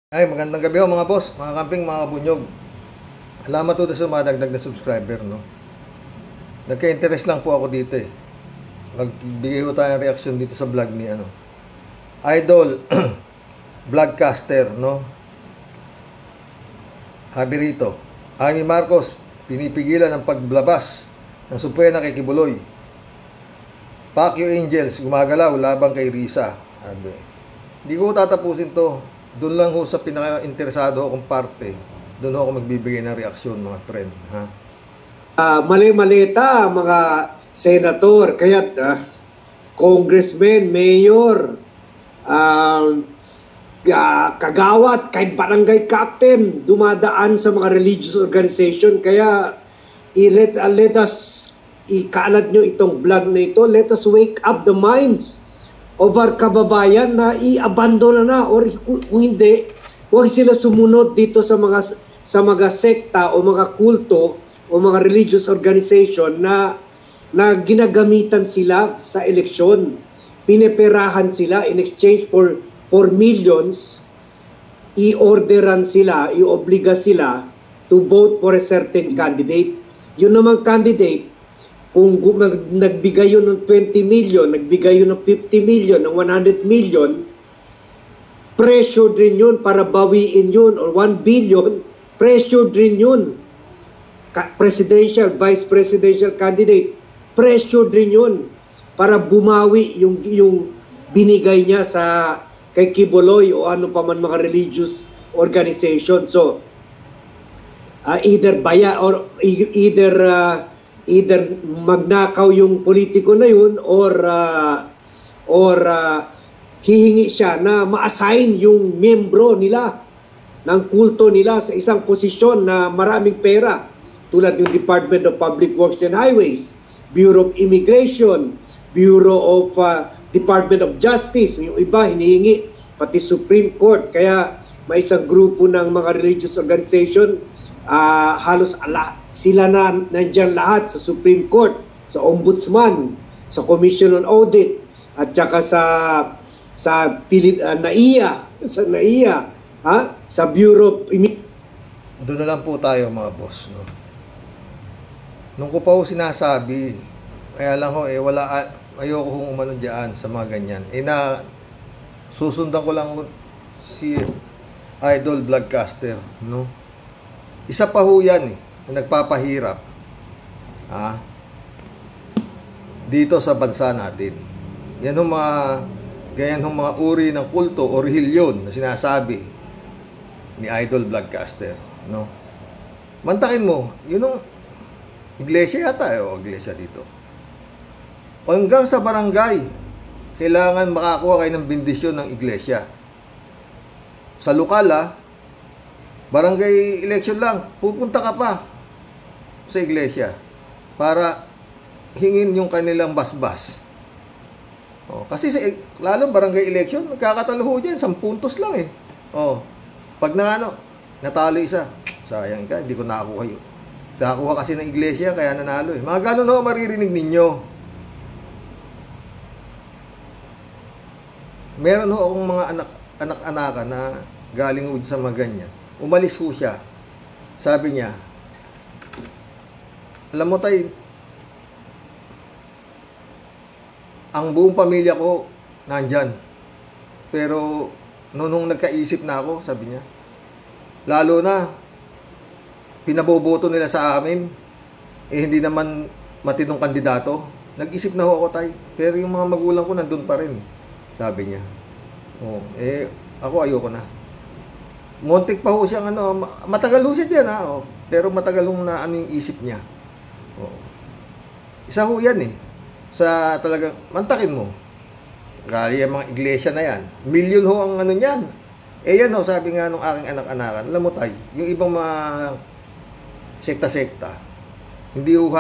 Ay, magandang gabi ho mga boss, mga kamping, mga bunyog. Salamat po sa mga dagdag na subscriber, no? Nagka-interest lang po ako dito eh. Magbigay ko tayo ng reaction dito sa vlog ni Idol Vlogcaster, no? Sabi rito, Amy Marcos, pinipigilan ang paglabas ng supwena kay Kibuloy. Pacquiao Angels, gumagalaw labang kay Risa. Sabi. Hindi ko tatapusin to. Doon lang ho sa pinaka-interesado akong parte. Doon ho ako magbibigay ng reaksyon, mga friend. Ha? Mali-malita mga senator, kaya congressman, mayor, kagawat, kahit barangay captain, dumadaan sa mga religious organization. Kaya let us ikaalat nyo itong vlog na ito. Let us wake up the minds of our kababayan na i-abandona na, or kung hindi, huwag sila sumunod dito sa mga sekta o mga kulto o mga religious organization na ginagamitan sila sa eleksyon. Pineperahan sila in exchange for millions. I-orderan sila, i-obliga sila to vote for a certain candidate. Yun namang candidate, kung nagbigay yun ng 20 million, nagbigay yun ng 50 million, ng 100 million, pressured rin yun para bawiin yun, or 1 billion, pressured rin yun. Presidential, vice presidential candidate, pressured rin yun para bumawi yung binigay niya kay Kibuloy o ano pa man mga religious organization. So, either magnakaw yung politiko na yun or hihingi siya na ma-assign yung membro nila ng kulto nila sa isang posisyon na maraming pera, tulad yung Department of Public Works and Highways, Bureau of Immigration, Bureau of Department of Justice. Yung iba hinihingi pati Supreme Court. Kaya may isang grupo ng mga religious organization, halos sila na nandiyan lahat sa Supreme Court, sa Ombudsman, sa Commission on Audit, at saka sa NAIA, sa Bureau of Doon na lang po tayo mga boss, no? Nung ko pa ho sinasabi, kaya lang ho, ayoko hong umano dyan sa mga ganyan. Susundan ko lang si Idol Vlogcaster, no? Isa pa ho yan na nagpapahirap dito sa bansa natin. Yan yung ganyan yung mga uri ng kulto o relihiyon na sinasabi ni Idol Vlogcaster, no? Mantakin mo, yun yung iglesia yata, iglesia dito. Hanggang sa barangay, kailangan makakuha kayo ng bendisyon ng iglesia. Sa lokal, barangay election lang, pupunta ka pa sa iglesia para hingin yung kanilang basbas. Kasi lalo barangay election, nagkakatalo dyan, 10 puntos lang eh. Pag natalo isa, sayang ka, hindi ko nakakuha yun. Nakakuha kasi ng iglesia, kaya nanalo eh. Mga ganun maririnig ninyo. Meron akong mga anak-anakan na galing sa mga ganyan. Umalis ho siya. Sabi niya, alam mo tay, ang buong pamilya ko nandyan. Pero nung nagkaisip na ako, sabi niya, lalo na pinaboboto nila sa amin, hindi naman matinong kandidato. Nag-isip na ho ako tay, pero yung mga magulang ko nandun pa rin, sabi niya. Ako ayoko na. Montik pa ho siyang matagal ho siya dyan pero matagal ho na yung isip niya. Isa ho yan sa talagang mantakin mo. Gali yung mga iglesia na yan. Milyon ho ang niyan. Yan sabi nga nung aking anak-anakan, alam mo tay, yung ibang mga sekta-sekta, hindi ho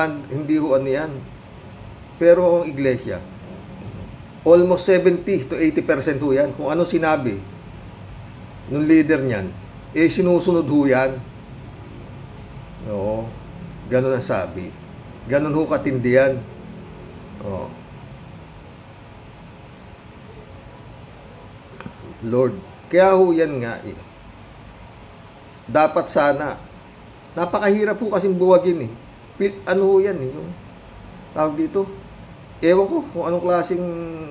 yan. Pero ang iglesia, almost 70 to 80% ho yan. Kung ano sinabi nung leader niyan, sinusunod ho yan. Ganun ang sabi. Ganun ho katindi yan. Lord, kaya ho yan nga dapat sana, napakahirap po kasing buwagin eh. Ano ho yan eh, yung tawag dito, ewan ko kung anong klaseng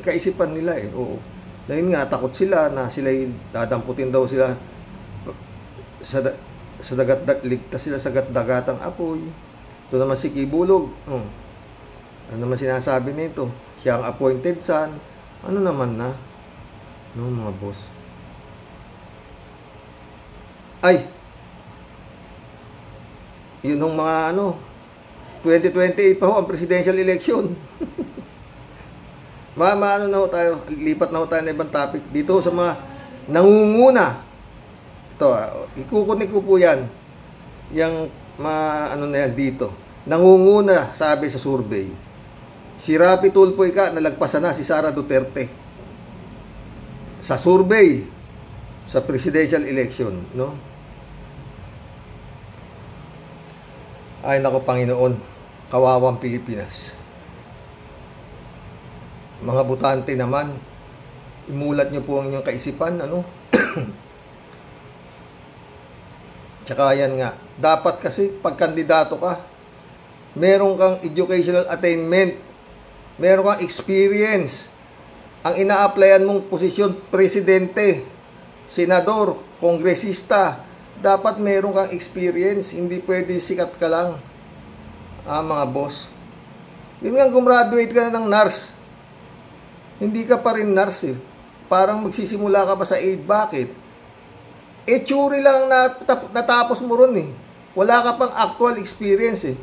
kaisipan nila eh. Oo. Dahil nga, takot sila na sila'y dadamputin daw sila sa ligtas sila sa dagatang apoy. Ito naman si Kibulog. Ano naman sinasabi nito? Siya ang appointed son. Ano naman na? No, mga boss. Ay! Yun yung mga 2028 pa ho ang presidential election. Ano na ho tayo, lipat na ho tayo na ibang topic. Dito sa mga nangunguna. Ito, ikukunik ko po yan. Yung ano na yan dito. Nangunguna, sabi sa survey. Si Rapi Tulfo nalagpasan na si Sara Duterte. Sa survey, sa presidential election, no? Ay nako Panginoon, kawawang Pilipinas. Mga butante naman, imulat nyo po ang inyong kaisipan, Tsaka yan nga, dapat kasi pag kandidato ka, meron kang educational attainment, meron kang experience. Ang ina-applyan mong posisyon, presidente, senador, kongresista, dapat meron kang experience, hindi pwede sikat ka lang. Mga boss. Yun nga, gumraduate ka na ng nurse. Hindi ka pa rin nurse eh. Parang magsisimula ka pa sa aid. Bakit? Tsuri lang natapos mo ron eh. Wala ka pang actual experience eh.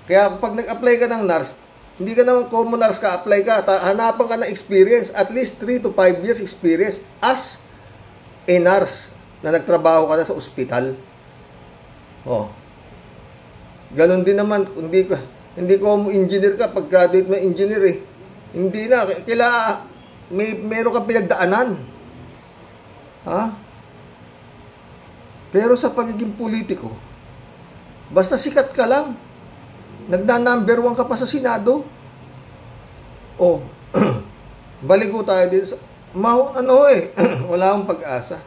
Kaya pag nag-apply ka ng nurse, hindi ka naman common nurse ka, apply ka, hanapan ka ng experience, at least 3 to 5 years experience as a nurse na nagtrabaho ka na sa ospital. Ganon din naman, hindi ko engineer ka, pag graduate mo engineer eh. Hindi na, meron kang pinagdaanan. Pero sa pagiging politiko, basta sikat ka lang, nagna-number 1 ka pa sa Senado. Balik ko tayo dito sa wala akong pag-asa.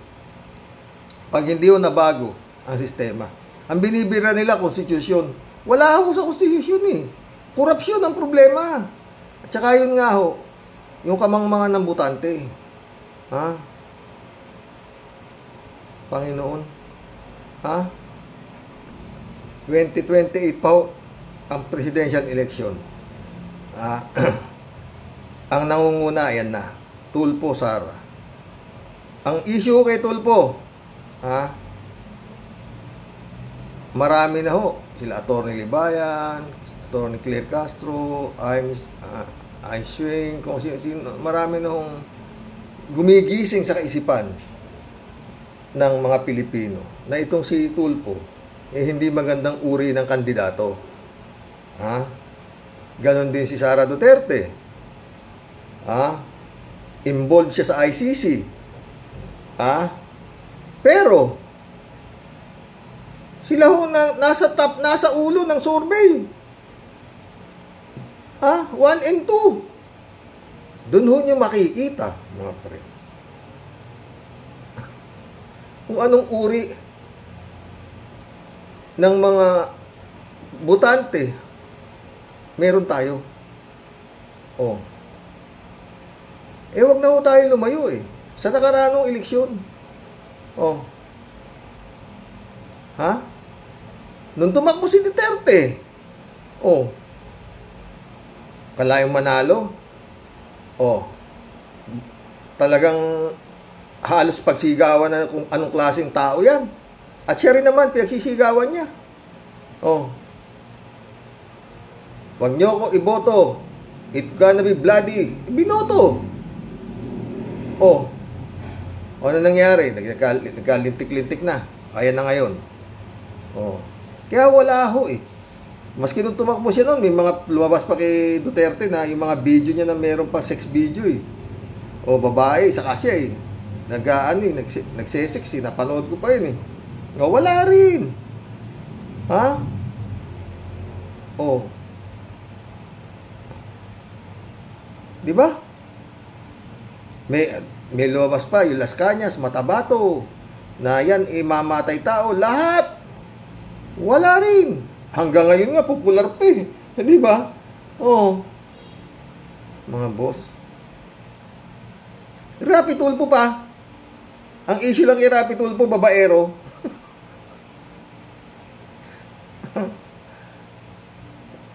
Pag hindi nabago ang sistema. Ang binibira nila, konstitusyon. Wala ako sa konstitusyon eh. Korupsyon ang problema. At saka yun nga yung kamangmangan ng butante. Panginoon. 2028 pa ang presidential election. Ang nangunguna, ayan na. Tulfo, Sara. Ang issue kay Tulfo, marami na sila Atty. Libayan, Atty. Claire Castro, I'm Swing, kung sino, marami na gumigising sa kaisipan ng mga Pilipino na itong si Tulfo hindi magandang uri ng kandidato. Ganon din si Sara Duterte. Involved siya sa ICC. Pero sila nasa ulo ng survey. 1 and 2. Doon nyo makikita, mga pre, kung anong uri ng mga butante meron tayo. Wag na tayo lumayo eh. Sa nakaraang eleksyon. Nung tumakbo si Duterte, kalayong manalo. Talagang halos pagsigawan na kung anong klaseng tao yan. At siya rin naman, pinagsisigawan niya. Wag niyo ako iboto. It's gonna be bloody. Binoto. Ano nangyari? Nagkalintik-lintik na. Ayan na ngayon. Kaya wala eh. Maski nung tumakbo siya noon, may mga lumabas pa kay Duterte na yung mga video niya na meron pa sex video eh. Babae, saka siya eh. Nagsesex eh. Napanood ko pa yun eh. Wala rin. Di ba? May lumabas pa yung Las Cañas, Matabato. na yan mamatay tao, lahat wala rin. Hanggang ngayon nga popular pa eh, di ba? Oh, mga boss. Rapi Tulfo pa. Ang issue lang kay Rapi Tulfo, babaero.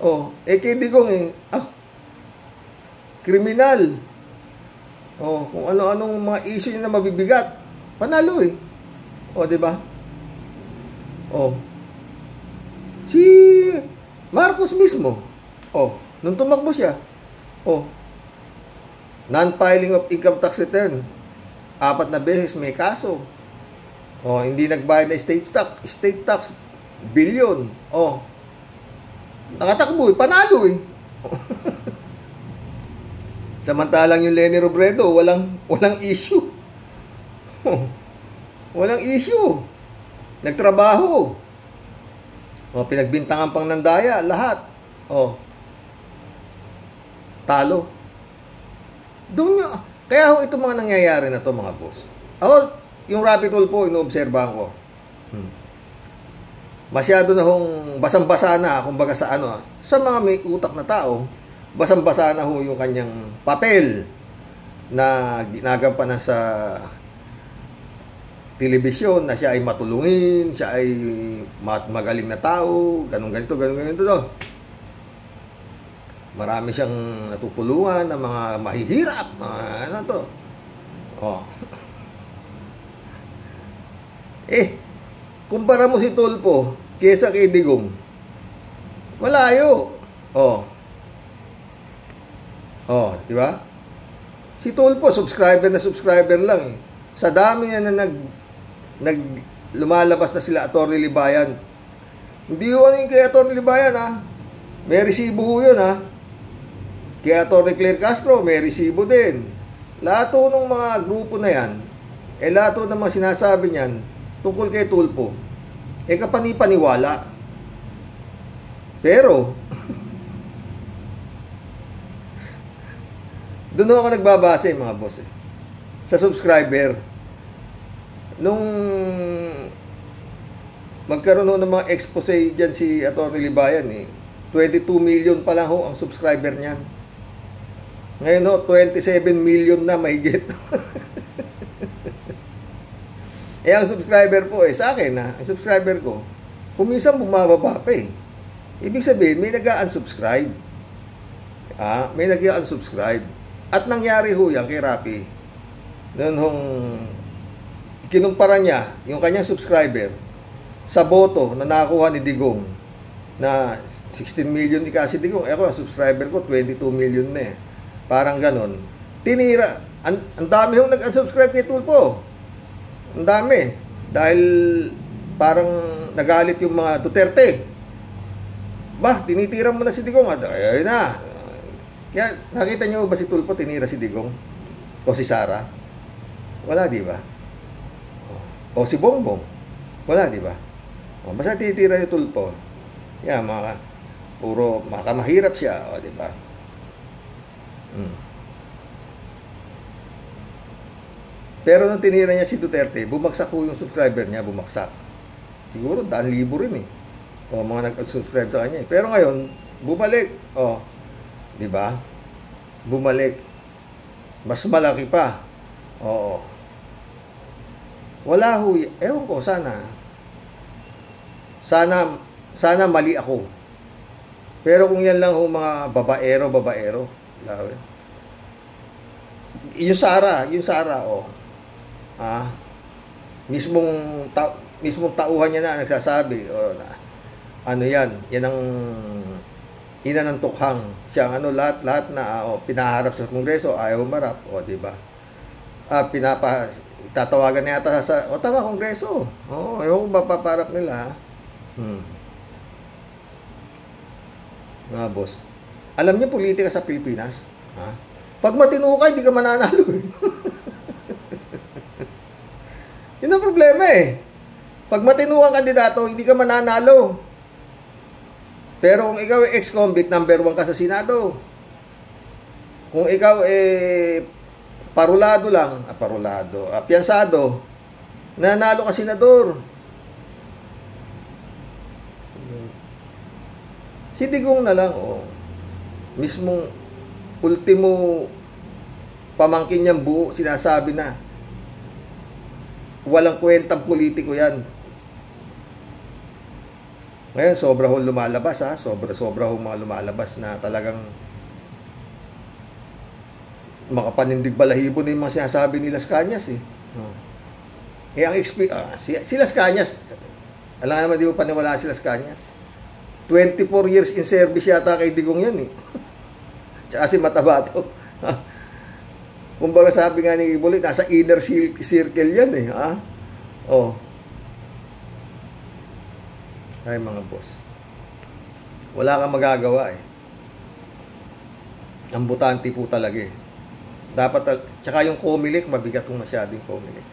Oh, kay Digong kriminal. Oh, kung ano-anong mga issue niya na mabibigat, panalo eh. Oh, di ba? Oh. Si Marcos mismo. Oh, nung tumakbo siya. Oh. Non-filing of income tax return. 4 na beses may kaso. Oh, hindi nagbayad na state tax billion. Oh. Nakatakbo eh, panalo eh. Samantalang yung Leni Robredo, walang issue. Walang issue. Nagtrabaho. O, pinagbintangan pang nandaya, lahat. O, talo. Doon nyo, kaya ho ito mga nangyayari na to mga boss. Ako, yung Rapi Tulfo, inoobserbahan ko. Masyado na hong basang-basa na, kumbaga sa sa mga may utak na tao, basang-basa na ho yung kanyang papel na ginagampanan sa telebisyon, na siya ay matulungin, siya ay magaling na tao, ganito to. Marami siyang natutulungan ng mga mahihirap, mga to. Oh. Kumpara mo si Tulfo kesa kay Digong, malayo. Oh, di ba? Si Tulfo, subscriber lang eh. Sa dami na lumalabas na sila Atty. Libayan. Hindi yun yung kay Atty. Libayan ha. May resibo ho yun ha. Kay Atty. Claire Castro, may resibo din. Lahat ng mga grupo na yan, lahat ng mga sinasabi niyan tungkol kay Tulfo, kapani-paniwala. Pero, doon ako nagbabase mga boss sa subscriber. Nung magkaroon ng mga expose dyan si Atty. Libayan 22 million pa lang ho ang subscriber niyan. Ngayon ho, 27 million na mahigit. Ang subscriber po sa akin ang subscriber ko, kuminsan bumababa pa Ibig sabihin, may nag-unsubscribe. May nag-unsubscribe. At nangyari ho yan kay Rapi. Noon hong kinumpara niya yung kanyang subscriber sa boto na nakuha ni Digong na 16 million kasi Digong. Ako, subscriber ko 22 million na Parang ganon. Tinira. Ang dami hong nag-unsubscribe kay Tulfo. Ang dami. Dahil parang nagalit yung mga Duterte. Tinitira mo na si Digong. Ayun na. Kaya, nakita niyo ba si Tulfo tinira si Digong? O si Sara? Wala, di ba? O si Bongbong? Wala, di ba? Basta tinitira ni Tulfo. Yan, puro mahirap siya. O, di ba? Pero nung tinira niya si Duterte, bumagsak ho yung subscriber niya, bumagsak. Siguro, 100,000 rin mga nag-subscribe sa kanya. Pero ngayon, bumalik. Di ba? Bumalik. Mas malaki pa. Oo. Wala ho. Ewan ko, sana mali ako. Pero kung yan lang ho mga babaero. Yung Sara, mismong tauhan niya na nagsasabi, yan ang ina ng tukhang. Siyang lahat na pinaharap sa Kongreso, ayaw humarap, di ba? Tatawagan na yata tama, Kongreso. Ayaw ko mapaparap nila. Mga boss, alam niyo politika sa Pilipinas? Pag matino ka, hindi ka mananalo Yun ang problema Pag matino kang kandidato, hindi ka mananalo. Pero kung ikaw ex-convict, number 1 ka sa Senado. Kung ikaw parulado lang, piyansado, Nanalo ka senador. Si Digong na lang, mismong ultimo pamangkin niyang buo, sinasabi na walang kwentang politiko yan. Ngayon, sobra ho lumalabas, ha? Sobra ho mga lumalabas na talagang makapanindig balahibo na yung mga sinasabi ni Las Cañas, eh. Si Las Cañas, alam naman, di mo paniwala si Las Cañas. 24 years in service yata kay Digong yan, eh. Tsaka si Matabato. Kumbaga sabi nga ni Ibolit, nasa inner circle yan, eh. Ha? Ay, mga boss. Wala kang magagawa, eh. Ang butante po talaga, eh. Dapat, tsaka yung Comelec, mabigat kung masyado yung Comelec.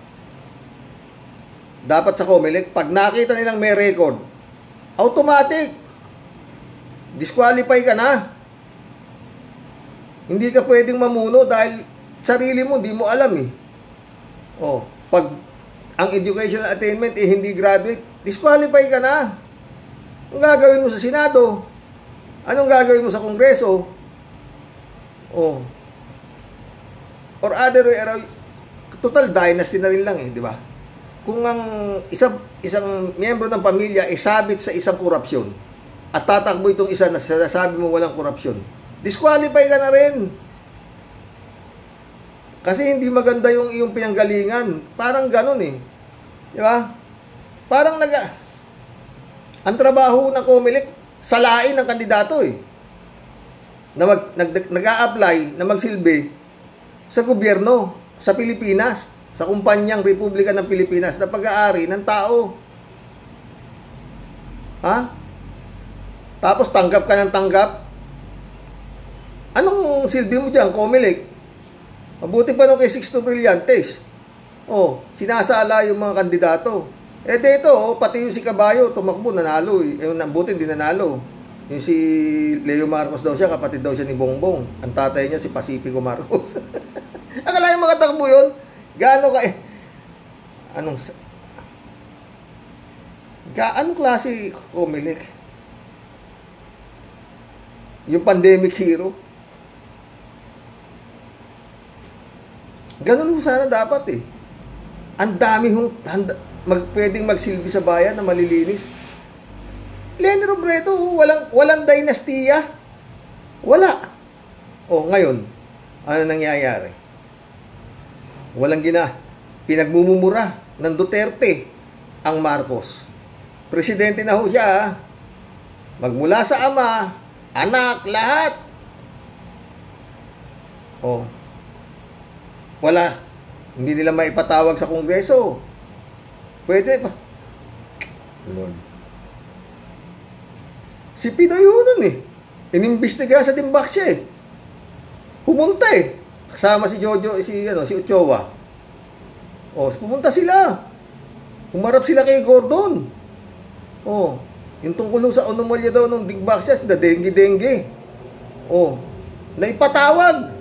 Dapat sa Comelec, pag nakita nilang may record, automatic, disqualify ka na. Hindi ka pwedeng mamuno dahil sarili mo, di mo alam, eh. Pag ang educational attainment, eh, hindi graduate, disqualify ka na. Anong gagawin mo sa Senado? Anong gagawin mo sa Kongreso? Or other way around, total dynasty na rin lang, eh, di ba? Kung ang isang miyembro ng pamilya ay sabit sa isang korupsyon at tatakbo itong isa na sabi mo walang korupsyon, disqualify ka na rin. Kasi hindi maganda yung iyong pinanggalingan. Parang ganun, eh. Di ba? Parang ang trabaho ng Comelec, salain ng kandidato, eh. Na nag-a-apply na magsilbi sa gobyerno, sa Pilipinas, sa kumpanyang Republika ng Pilipinas na pag-aari ng tao. Ha? Tapos tanggap ka ng tanggap. Anong silbi mo dyan, Comelec? Mabuti pa nung kay Sixto Brillantes. Sinasala yung mga kandidato. Dito, pati yung si Caballo, tumakbo, nanalo. Buti hindi nanalo. Yung si Leo Marcos daw siya, kapatid daw siya ni Bongbong. Ang tatay niya, si Pacifico Marcos. Akala yung makatakbo yun? Gaano ka anong klase Comelec? Yung pandemic hero? Ganun sana dapat, eh. Ang dami pwedeng magsilbi sa bayan na malilinis. Leni Robredo, walang dinastiya. Wala. Ngayon, ano nangyayari? Walang pinagmumura ng Duterte ang Marcos. Presidente na ho siya, magmula sa ama, anak, lahat. Wala. Hindi nila maipatawag sa Kongreso. Pwede pa. Lord. Si Pinoy ho nun, eh. Inimbestiga sa Dimbak siya, eh. Pumunta, eh. Kasama si Jojo, si Ochoa. Pumunta sila. Humarap sila kay Gordon. Yung tungkol sa anomalya daw nung Dimbak siya, na dengue. Naipatawag.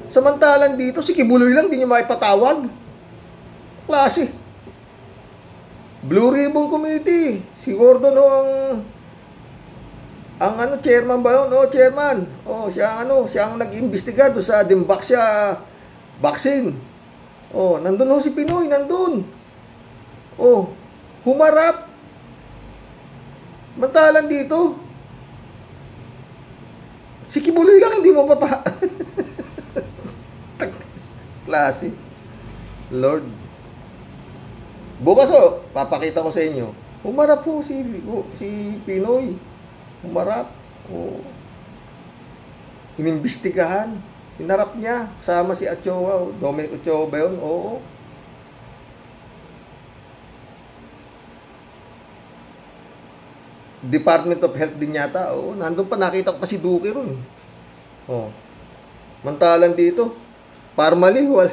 Samantalang dito, si Kibuloy lang, di niya maipatawag. Klase. Blue Ribbon Committee. Si Gordon ang chairman ba yun? Chairman. Siya ang nag-imbestiga doon sa Dimbaksya vaccine. Nandun si Pinoy, nandun. Humarap. Mantalan dito. Si Kibuloy lang, hindi mo pa klase. Lord. Bukas papakita ko sa inyo. Humarap po si Pinoy. Humarap. Inimbestigahan. Hinarap niya. Kasama si Ochoa. Dominic Ochoa ba yun? Oo. Department of Health din yata. Nandun pa, nakita ko pa si Duque ron. Mantalan dito. Parmali, bukas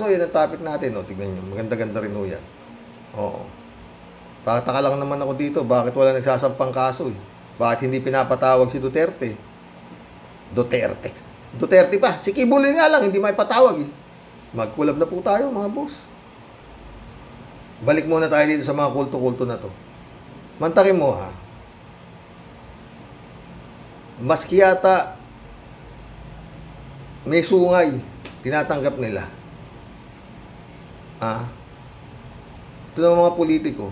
yan ang topic natin. Tignan nyo, maganda-ganda rin yan. Tataka lang naman ako dito, bakit wala nagsasampang kaso, eh? Bakit hindi pinapatawag si Duterte pa, si Kibuloy nga lang, hindi may patawag, eh. Mag-collab na po tayo, mga boss. Balik muna tayo dito sa mga kulto-kulto na to. Mantakin mo, ha? Maski yata may sungay, tinatanggap nila. Ito ng mga politiko.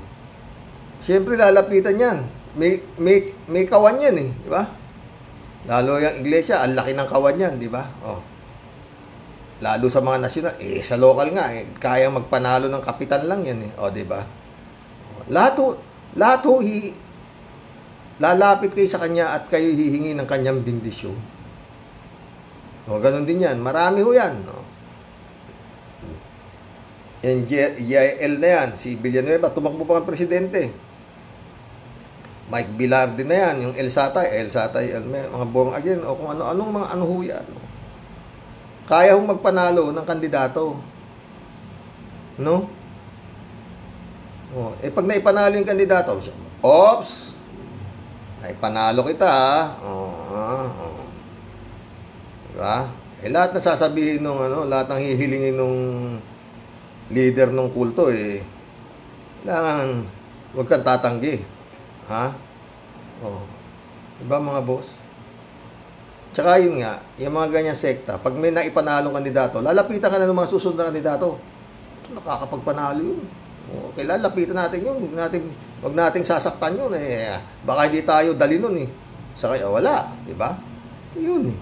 Siyempre, lalapitan yan. May kawan yan eh, di ba? Lalo yung iglesia, ang laki ng kawan yan, di ba? Oh. Lalo sa mga nasyonal, sa local nga, kayang magpanalo ng kapitan lang yan eh. O, di ba? Lahat lalapit kayo sa kanya at kayo hihingi ng kanyang bendisyon. O, ganun din yan. Marami ho yan. O. Yan, YL na yan. Si Villanueva, tumakbo pa ang presidente. Mike Bilarde na yan. Yung El Satay, mga borong again, o kung anong mga ano ho yan. Kaya hong magpanalo ng kandidato. No? O, pag naipanalo yung kandidato, ops! Naipanalo kita, ha? Diba? Lahat na sasabihin nung lahat ng hihilingin nung leader ng kulto kailangan huwag kang tatanggi. Ha? Diba mga boss? Tsaka yun nga, yung mga ganyan sekta, pag may naipanalong kandidato, lalapitan ka na ng mga susunod na kandidato. Nakakapagpanalo yun. Okay, lalapitan natin yun. Huwag nating sasaktan yun. Baka hindi tayo dali nun eh. Saka wala. Diba? Yun eh.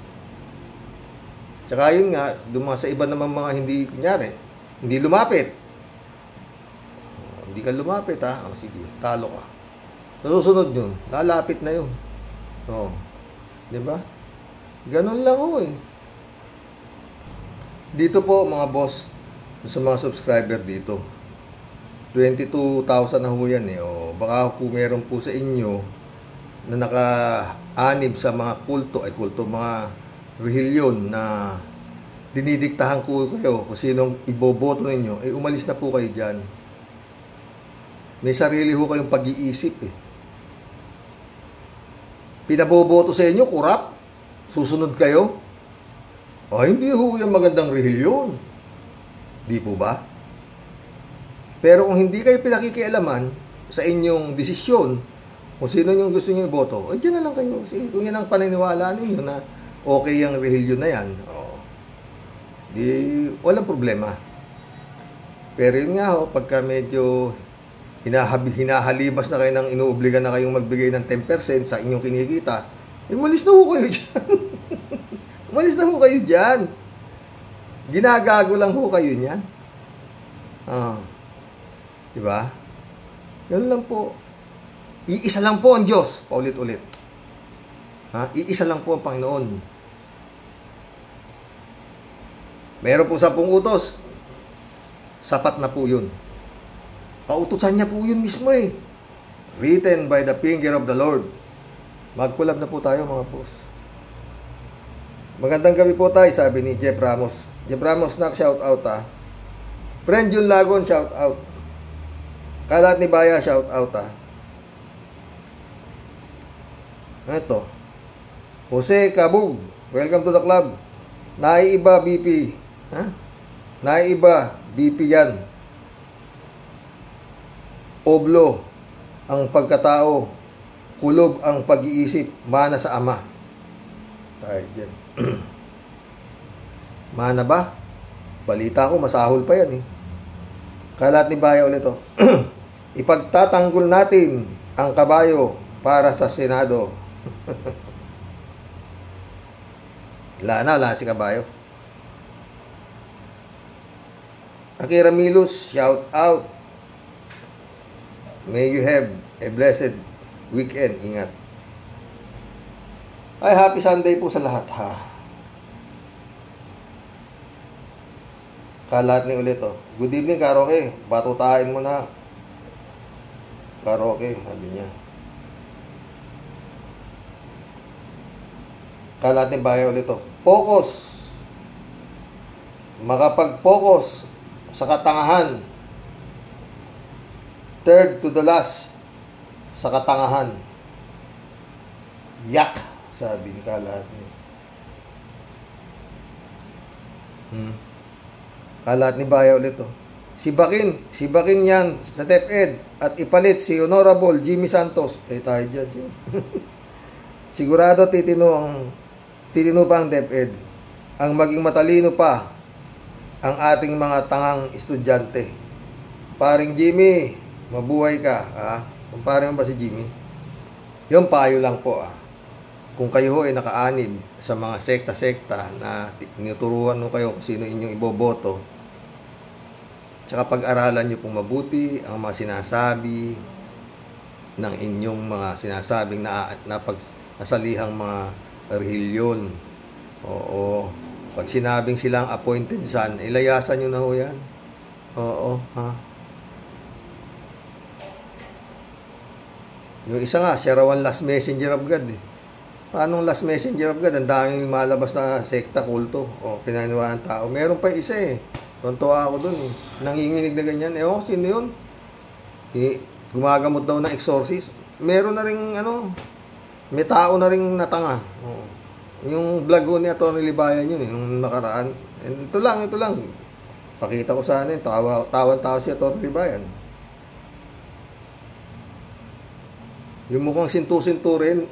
Tsaka yun nga, sa iba naman mga hindi lumapit. Hindi ka lumapit ha. Sige, talo ka. Susunod yun, lalapit na yun. Diba? Ganun lang ho eh. Dito po mga boss, sa mga subscriber dito, 22,000 na ho yan eh. Baka kung meron po sa inyo na naka-anib sa mga kulto, mga relihiyon na dinidiktahan ko kayo kung sinong iboboto ninyo, umalis na po kayo dyan. May sarili ho kayong pag-iisip eh. Pinaboboto sa inyo, kurap, susunod kayo. Hindi ho yung magandang relihiyon. Di po ba? Pero kung hindi kayo pinakikialaman sa inyong desisyon, kung sino yung gusto nyo iboto, dyan na lang kayo. Kung yan ang paniniwala ninyo na okay yung relihiyon na yan, di walang problema. Pero yun nga pagka medyo hinahalibas na kayo ng inuobliga na kayong magbigay ng 10% sa inyong kinikita, umalis na ho kayo dyan. Umalis na ho kayo dyan. Ginagago lang ho kayo niyan. Diba? Yan lang po. Iisa lang po ang Diyos. Paulit-ulit. Iisa lang po ang Panginoon. Meron po 10 utos. Sapat na po yun. Pautusan niya po yun mismo eh. Written by the finger of the Lord. Mag-collab na po tayo mga boss. Magandang gabi po tayo, sabi ni Jeff Ramos. Jeff Ramos, shout out ha. Friend Jun Lagon, shout out. Kalat ni Baya, shout out ha. Ito. Jose Cabug, welcome to the club. Naiiba BP. Naiiba BP yan. Oblo ang pagkatao, kulob ang pag-iisip, mana sa Ama. Tayo dyan. Mana ba? Balita ko, masahol pa yan eh. Kalat ni Baya ulit to. Ipagtatanggol natin ang kabayo para sa Senado. Wala si kabayo. Akira Milos, shout out. May you have a blessed weekend. Ingat. Ay, happy Sunday po sa lahat ha. Kalat ni ulit to. Good evening, Karoke. Batutain mo na. Karoke, sabi niya. Kalat ni Baya ulit to. Focus. Makapag-focus sa katangahan. Third to the last sa katangahan. Yak, sabi ni Kalat ni. Kalat ni Baya ulit to. Si Bakin yan sa DepEd at ipalit si Honorable Jimmy Santos. Tayo dyan. Sigurado titino pa ang DepEd. Ang maging matalino pa ang ating mga tangang estudyante. Paring Jimmy, mabuhay ka. Kumpare mo ba si Jimmy? Yung payo lang po. Kung kayo ho ay nakaanib sa mga sekta-sekta na tinuturuan mo kayo kung sino inyong iboboto, tsaka pag-aralan nyo pong mabuti ang mga sinasabi ng inyong mga sinasabing nasalihang mga relihiyon. Oo. Pag sinabing silang appointed son, ilayasan nyo na ho yan. Oo, Yung isa nga, siya raw ang last messenger of God. Paano last messenger of God? Ang daming malabas na sekta, kulto. Pinaniwaan ng tao. Meron pa isa Tontuwa ako dun Nanginginig na ganyan. Ewan ko, sino yun? Gumagamot daw ng exorcist. Meron na rin, may tao na rin natanga. Yung vlog ko ni Atty. Libayan yun nung nakaraan. Ito lang. Pakita ko sana yun. Tawan-tawa si Atty. Libayan. Yung mukhang sintu-sintu rin.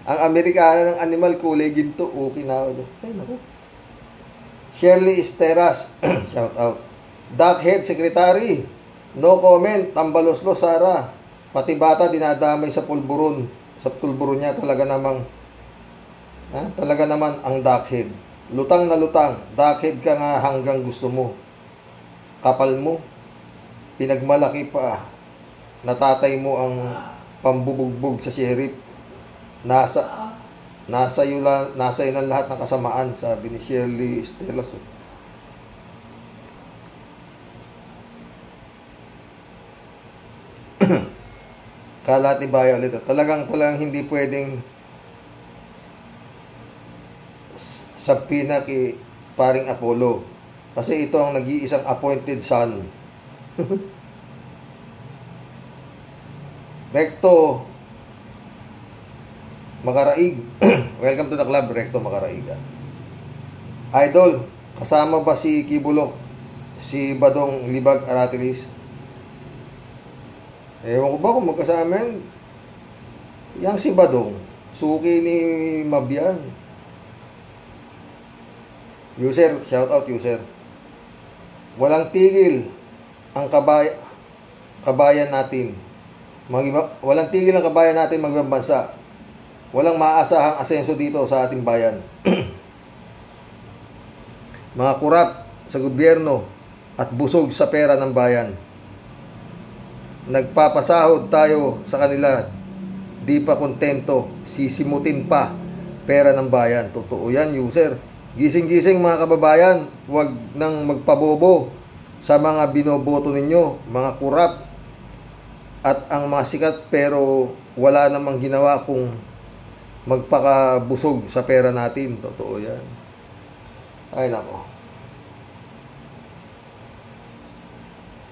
Ang Amerikano ng animal kulay ginto. Okay na ako doon. Ay, naku. Shirley Esteras. Shout out. Duckhead Secretary. No comment. Tambaloslo Sara. Pati bata dinadamay sa pulburon. Sa pulburon niya talaga naman ang duckhead. Lutang na lutang. Duckhead ka nga hanggang gusto mo. Kapal mo. Pinagmalaki pa. Natatay mo ang pambubugbog sa sheriff. Nasa iyo ng lahat ng kasamaan, sabi ni Shirley Estelas. Kalat ni Baya ulit. Talagang hindi pwedeng sabina kay paring Apollo. Kasi ito ang nag-iisang appointed son. Recto Makaraig. Welcome to the club, Recto Makaraig. Idol, kasama ba si Kibulok, si Badong Libag Aratilis? Ewan ko ba kung magkasama yan. Yang si Badong, suki ni Mabyan. User, shout out user. Walang tigil ang kabayan natin. Walang tigil ang kabayan natin magbang bansa. Walang maaasahang asenso dito sa ating bayan. Mga kurap sa gobyerno at busog sa pera ng bayan. Nagpapasahod tayo sa kanila. Di pa kontento. Sisimutin pa pera ng bayan. Totoo yan, user. Gising-gising mga kababayan. Huwag nang magpabobo sa mga binoboto ninyo. Mga kurap at ang mga sikat pero wala namang ginawa kung magpakabusog sa pera natin. Totoo yan. Ay nako.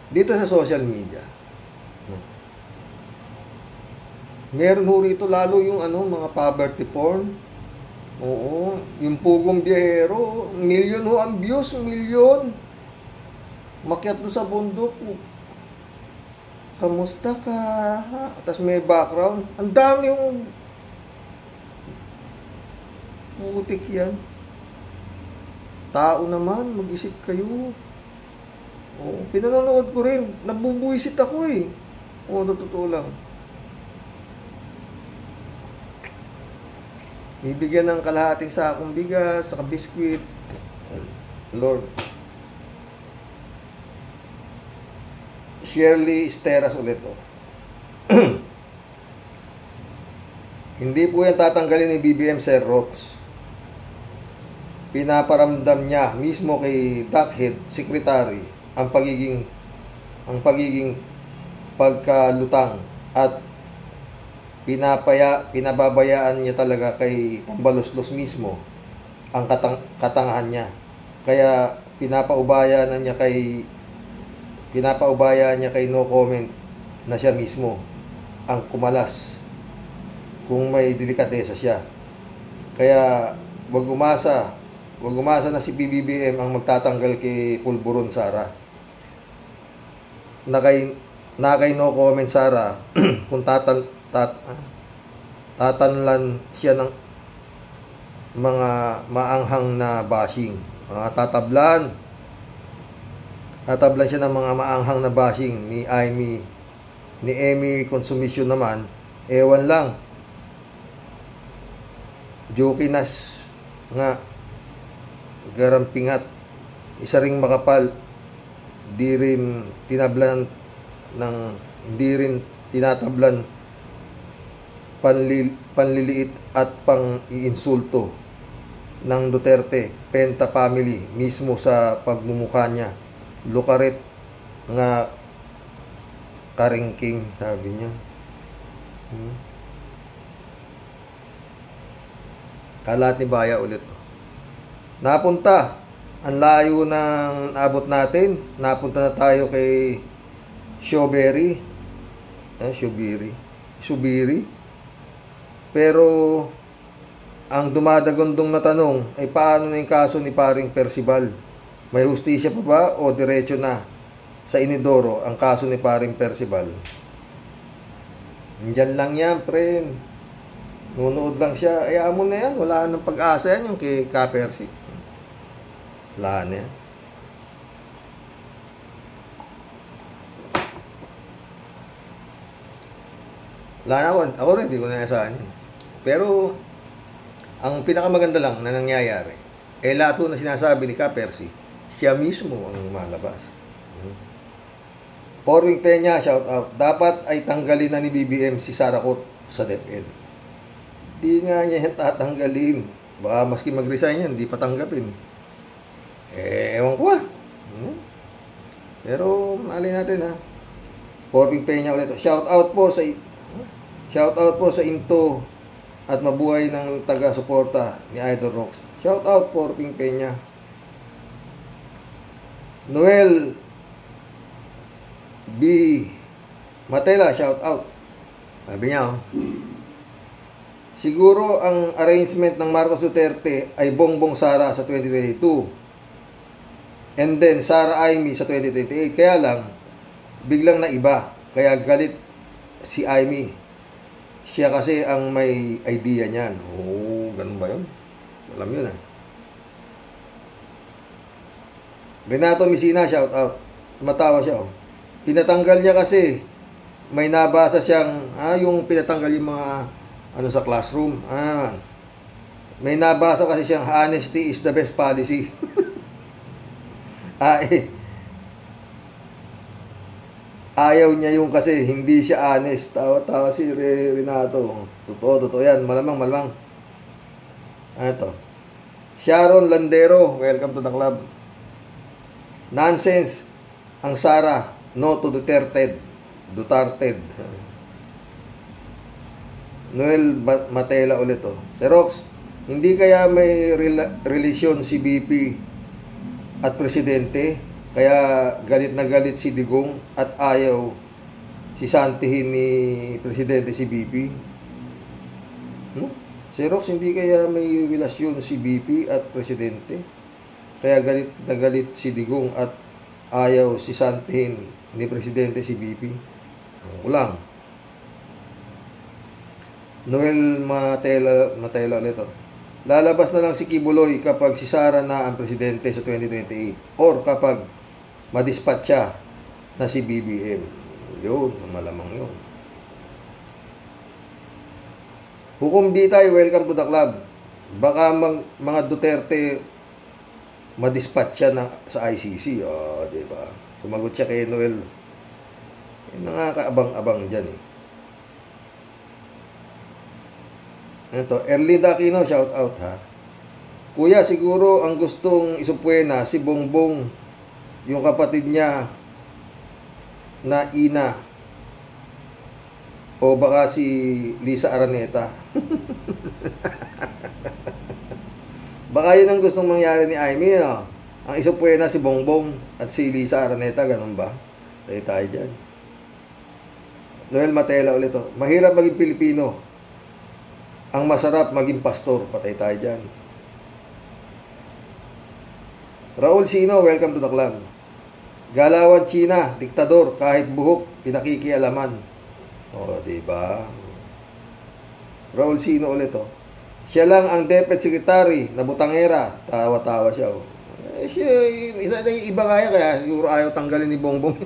Dito sa social media, meron ho rito lalo yung mga poverty porn. Oo, yung pugong biyahero, milyon ho ang views, milyon. Makyat doon sa bundok. Kamusta ka? Tapos may background. Ang dami yung putik yan. Tao naman, mag-isip kayo. Oo, pinanonood ko rin. Nabubuisit ako Oo, totoo lang. Bibigyan ng kalahating sakong bigas, saka biskwit. Lord. Shirley Esteras ulit Hindi po yan tatanggalin ni BBM Sir Rox. Pinaparamdam niya mismo kay Duckhead Secretary ang pagiging pagkalutang at pinababayaan niya talaga kay Tambaloslos mismo ang katangahan niya. Kaya pinapaubaya niya kay no comment na siya mismo ang kumalas kung may delikatesa siya. Kaya wag umasa Huwag umasa na si PBBM ang magtatanggal kay Pulburon, Sara. Na kay no comment, Sara, kung tatanlan siya ng mga maanghang na bashing. Tatablan siya ng mga maanghang na bashing ni Amy Consumption naman. Ewan lang. Jokinas nga garampingat. Isa ring makapal. Hindi rin tinatablan panliliit at pang-iinsulto ng Duterte Penta family mismo sa pagmumukha niya. Lukaret nga karingking, sabi niya. Kalat ni Baya ulit. Napunta. Ang layo ng naabot natin. Napunta na tayo kay Shubiri. Pero ang dumadagundong na tanong ay paano na yung kaso ni paring Percival? May hustisya pa ba o diretso na sa inidoro ang kaso ni paring Percival? Diyan lang yan, friend. Nunood lang siya. Ayaw mo na yan. Wala nang pag-asa yan yung kay Ka-Percy. Wala na yan. Wala na ako. Ako rin, hindi ko na asahan yan. Pero, ang pinakamaganda lang na nangyayari, lahat na sinasabi ni Ka-Percy, siya mismo ang malabas. Porwing Peña, shout out. Dapat ay tanggalin na ni BBM si Sara Cot sa DepEd. Di nga niya tatanggalin. Baka maski mag-resign yan, di patanggapin. Ewan ko ah. Pero, mali natin ha. Porwing Peña ulit. Shout out po sa Into at mabuhay ng taga-suporta ni Idol Rocks. Shout out Porwing Peña. Noel B. Matela, shout out. Sabi niya, siguro ang arrangement ng Marcos Duterte ay Bongbong Sara sa 2022 and then Sara Amy sa 2028. Kaya lang, biglang naiba. Kaya galit si Amy. Siya kasi ang may idea niyan. Ganun ba yun? Alam yun ah. Renato Messina, shout out. Matawa siya oh. Pinatanggal niya kasi may nabasa siyang yung pinatanggal yung mga sa classroom. May nabasa kasi siyang honesty is the best policy. Ayaw niya yung kasi hindi siya honest. Tawa si Renato. Totoo yan. Malamang. Ano to? Sharon Landero, welcome to the club. Nonsense ang Sara. No to Duterte. Noel Matela ulit to. Xerox, hindi kaya may relasyon si BP at Presidente? Kaya galit na galit si Digong at ayaw si santihin ni Presidente si BP? Xerox, hindi kaya may relasyon si BP at Presidente? Kaya galit na galit si Digong at ayaw si santihin ni Presidente si BP? Ulang. Noel Matela ulit. Lalabas na lang si Kibuloy kapag si Sara na ang presidente sa 2028 or kapag madispatcha na si BBM. Yun, malamang yun. Hukom Bitay, welcome to the club. Baka mga Duterte madispatcha na sa ICC. Diba? Sumagot siya kay Noel. Nakakaabang-abang dyan eh. Ito, Erlinda Aquino, shout out ha. Kuya, siguro ang gustong isupwena si Bongbong, yung kapatid niya na Ina, o baka si Lisa Araneta. Baka yun ang gustong mangyari ni Amy, no? Ang isupwena si Bongbong at si Lisa Araneta, ganun ba? Tayo dyan. Noel Matela ulit to. Mahirap maging Pilipino. Ang masarap maging pastor. Patay tayo dyan. Raul Sino, welcome to the club. Galawan China, diktador, kahit buhok, pinakikialaman. O, diba? Raul Sino ulit, oh. Siya lang ang DepEd Secretary na butangera. Tawa-tawa siya, oh. Siya, iba kaya siguro ayaw tanggalin ni Bongbong.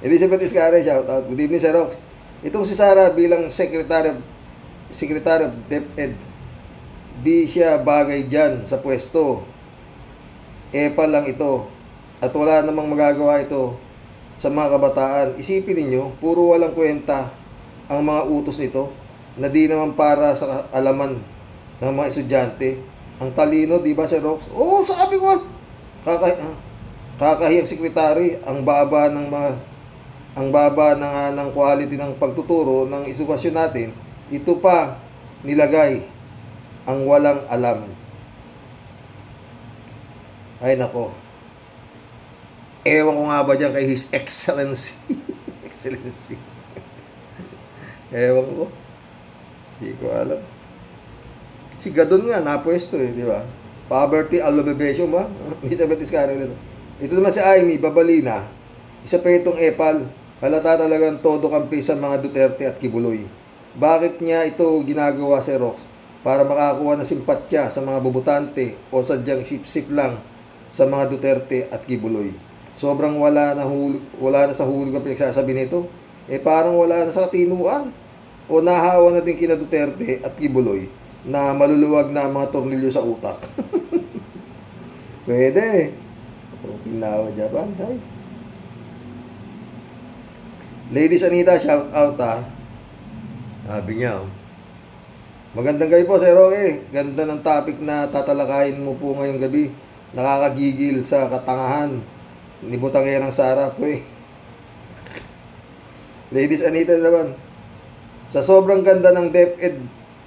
Elizabeth Iscare, shout out. Good evening, Sir Rox. Itong si Sara bilang Secretary of DepEd, di siya bagay dyan sa pwesto. EPA lang ito. At wala namang magagawa ito sa mga kabataan. Isipin ninyo, puro walang kwenta ang mga utos nito na di naman para sa alaman ng mga estudyante. Ang talino, di ba, Sir Rox? Oo, sabi ko. Kakahiyang sekretary, ang baba ng quality ng pagtuturo ng edukasyon natin. Ito pa nilagay ang walang alam. Ay nako. Ewan ko nga ba dyan kay His Excellency. Excellency. Ewan ko. Hindi ko alam. Si Gadon nga, napwesto eh, di ba? Poverty, alleviation ba? Elizabeth Iscari nito. Ito naman si Amy Babalina. Isa pa itong epal. Halata talagang todo kampi sa mga Duterte at Kibuloy. Bakit niya ito ginagawa, Sir Rox? Para makakuha ng simpatya sa mga bubutante o sadyang sip-sip lang sa mga Duterte at Kibuloy. Sobrang wala na sa hulog ang pinagsasabi nito. Eh parang wala na sa katinuan. O nahawa na din kina Duterte at Kibuloy na maluluwag na mga tornilyo sa utak. Pwede. Okinawa Japan. Hi. Ladies Anita, shout out ha. Sabi niya, oh. Magandang gabi po, Sir Roque. Ganda ng topic na tatalakayin mo po ngayong gabi. Nakakagigil sa katangahan ni Butangerang Sara po eh. Ladies Anita naman. Sa sobrang ganda ng DepEd,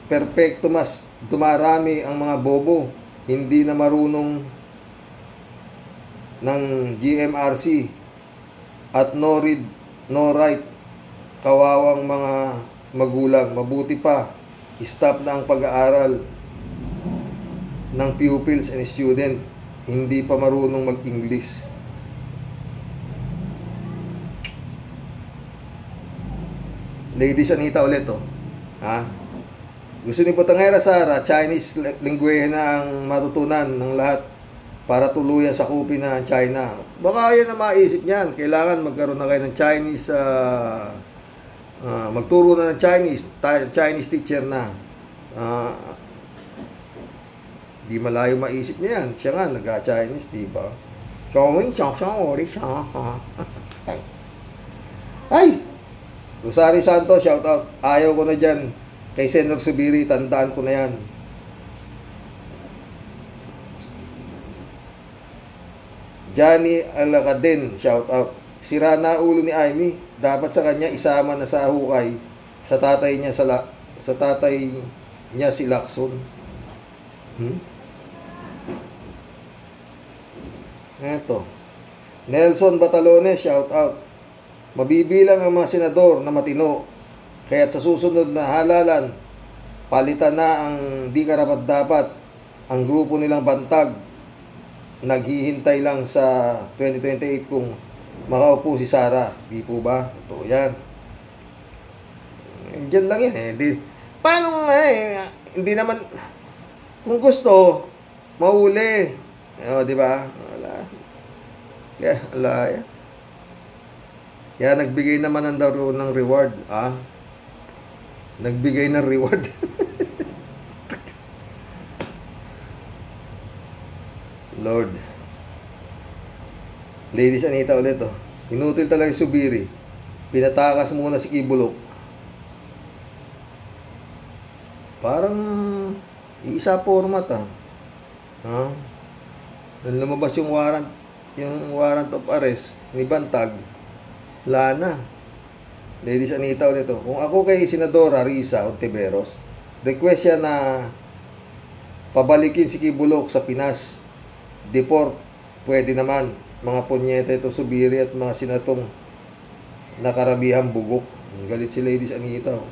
perfecto mas dumarami ang mga bobo. Hindi na marunong ng GMRC at no read, no write. Kawawang mga magulang. Mabuti pa, stop na ang pag-aaral ng pupils and student. Hindi pa marunong mag-English. Ladies Anita ulit, oh. Ha? Gusto ni Butangera Sara, Chinese lingwahe na ang matutunan ng lahat para tuluyan sakupin na ang China. Baka yan na maisip niyan. Kailangan magkaroon na kayo ng Chinese, magturo na ng Chinese teacher na. Di malayo maisip niya yan. Siya nga, nag-Chinese, diba? Ay! Rosario Santos, shout out. Ayaw ko na dyan. Kay Senor Subiri, tandaan ko na yan. Johnny Alacadin, shout out. Sira na ulo ni Amy. Dapat sa kanya isama na sa hukay sa tatay niya si Lacson. Eto. Nelson Batalones, shout out. Mabibilang ang mga senador na matino. Kaya't sa susunod na halalan, palitan na ang di karapat-dapat. Ang grupo nilang bantag naghihintay lang sa 2028 kung makaupo si Sara. Di po ba? Ito yan. Diyan lang yan eh. Paano nga eh? Hindi naman, kung gusto, mahuli. O, di ba? Wala. Yeah, wala yan. Kaya nagbigay naman ng reward. Nagbigay ng reward. Lord. Ladies Anita ulit, oh. Inutil talaga si Subiri. Pinatakas muna si Kibulok. Parang iisa format, Nung lumabas yung warrant of arrest ni Bantag, wala na. Ladies Anita ulit, oh. Kung ako kay Senadora Risa Ontiveros, request siya na pabalikin si Kibulok sa Pinas. Deport, pwede naman. Mga punyete itong Subiri at mga sinatong nakarabihang bugok. Galit si Ladies Anita, oh.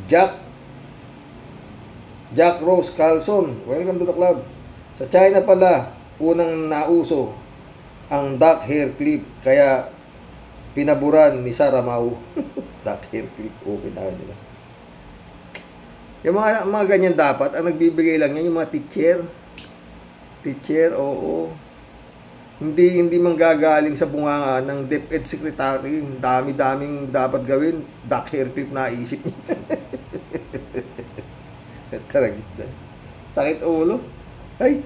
Jack Jack Rose Carlson, welcome to the club. Sa China pala, unang nauso ang duck hair clip, kaya pinaburan ni Sarah Mau. Duck hair clip, okay tayo, diba? Yung mga ganyan dapat, ang nagbibigay lang yan, yung mga teacher. Teacher, oo. Hindi manggagaling sa bunganga ng DepEd Secretary. Dami-daming dapat gawin. Duck hair clip na isip niya. Taragis na. Sakit ulo. Ay.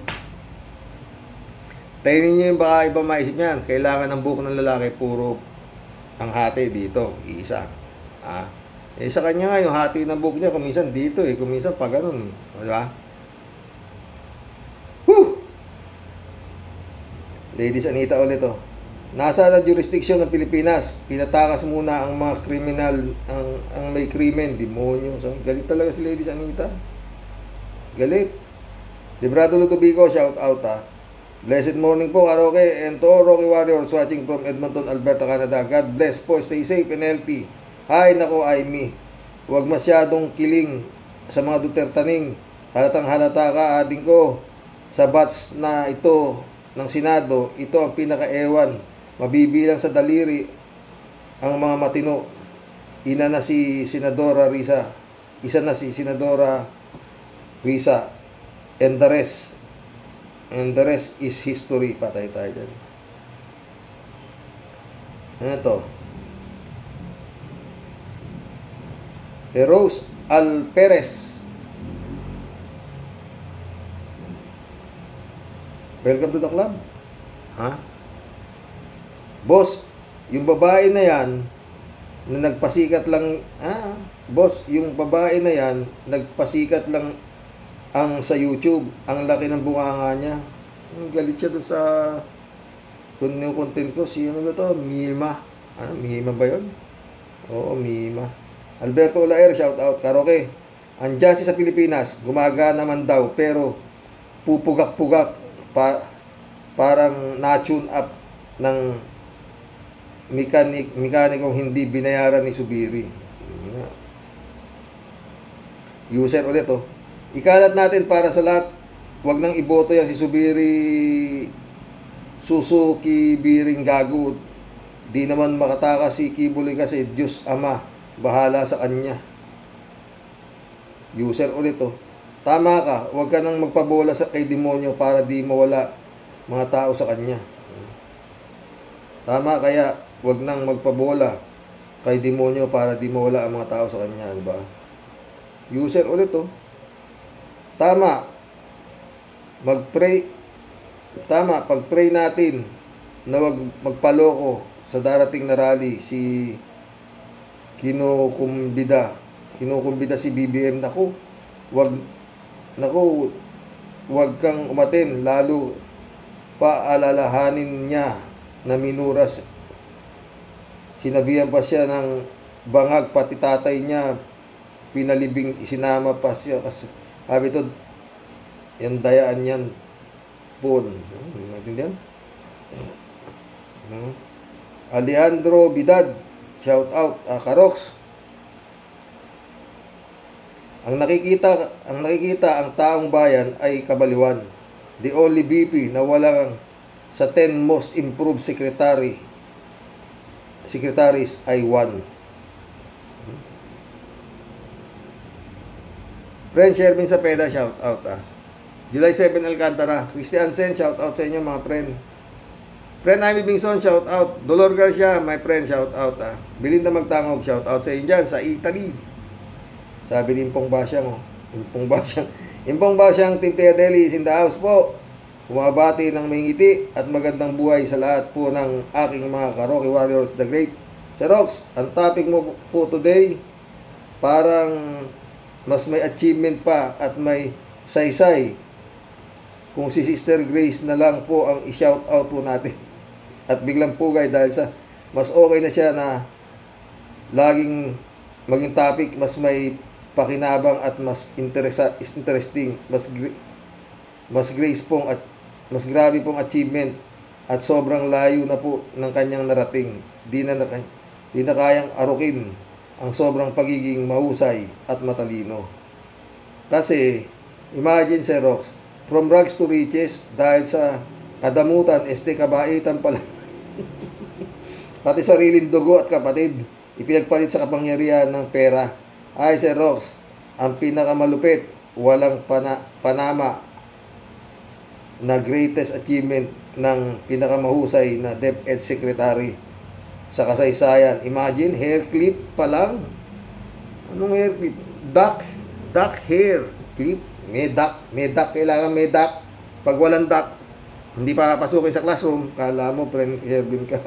Tayo niyo yung baka iba maisip niyan. Kailangan ng buhok ng lalaki puro ang hati dito. Isa. Sa kanya nga yung hati ng buhok niya kuminsan dito kuminsan pa ganun. Diba? Whew! Ladies Anita ulit Nasa na jurisdiction ng Pilipinas. Pinatakas muna ang mga kriminal, ang may krimen, demonyo. So, galit talaga si Ladies Anita. Galit. Librado Lutubico, shout out Blessed morning po, Karaoke, and to all Rocky Warriors watching from Edmonton, Alberta, Canada. God bless po, stay safe and healthy. Hi, nako, Aimee. Huwag masyadong kiling sa mga Dutertaning. Halatang halata ka, ading ko. Sa batch na ito ng Senado, ito ang pinaka-ewan. Mabibilang sa daliri ang mga matino. Ina na si Senadora Risa. Isa na si Senadora Risa. And the rest is history. Patay tayo dyan. Ano to? Rose Alperez. Welcome to the club. Boss, yung babae na yan na nagpasikat lang, boss, yung babae na yan nagpasikat lang ang sa YouTube, ang laki ng bunganga niya. Galit siya doon sa yung content ko. Sino ba to? Mima. Mima ba yun? Oo, Mima. Alberto Olaer, shout out. Karaoke. Ang justice sa Pilipinas, gumagana naman daw, pero pupugak-pugak parang na-tune up ng mekanikong hindi binayaran ni Subiri. User ulit Ikalat natin para sa lahat. Huwag nang iboto yan si Subiri Suzuki Biring Gago. Di naman makatakas si Kibuloy kasi Diyos Ama bahala sa kanya. User ulit Tama ka, huwag ka nang magpabola kay demonyo para di mawala mga tao sa kanya. Tama, kaya huwag nang magpabola kay demonyo para di mawala ang mga tao sa kanya, diba? User ulit Tama. Pag-pray natin na wag magpaloko sa darating na rally si kinukumbida si BBM. Wag kang umatin, lalo paalalahanin niya na minuras. Sinabihan pa siya ng bangag, pati tatay niya pinalibing, isinama pa siya kasi sabi ito, yung dayaan yan po. Maintindihan? Alejandro Bidad, shout out. Karox, ang nakikita ang taong bayan ay kabaliwan. The only BP na walang sa 10 most improved secretaries ay 1. Friend Shervin Sapeda, shout out July 7 Alcantara, Christian Sen, shout out sa inyo mga friend. Friend Amy Bingson, shout out. Dolor Garcia, my friend, shout out Belinda Magtangog, shout out sa inyo dyan sa Italy. Sabi ni Impong Basyang Impong Basyang, Team Tea Deli is in the house po. Bumabati ng may ngiti at magandang buhay sa lahat po ng aking mga Karaoke Warriors the Great. Sir Rox, ang topic mo po today parang mas may achievement pa at may saysay. Kung si Sister Grace na lang po ang i-shout out po natin. At biglang pugay dahil sa mas okay na siya na laging maging topic, mas may pakinabang at mas interesting, mas grace pong at mas grabe pong achievement at sobrang layo na po ng kanyang narating. Di na kayang arukin ang sobrang pagiging mahusay at matalino. Kasi Imagine, Sir Rox, from rags to riches, dahil sa kadamutan, kabaitan pala. Pati sariling dugo at kapatid, ipinagpalit sa kapangyarihan ng pera. Ay, Sir Rox, ang pinakamalupit, walang panama na greatest achievement ng pinakamahusay na DepEd Secretary sa kasaysayan. Imagine, hair clip pa lang. Anong hair clip? Duck hair clip. May duck. Kailangan may duck. Pag walang duck, hindi pa papasukin sa classroom. Kala mo, friend Kevin ka.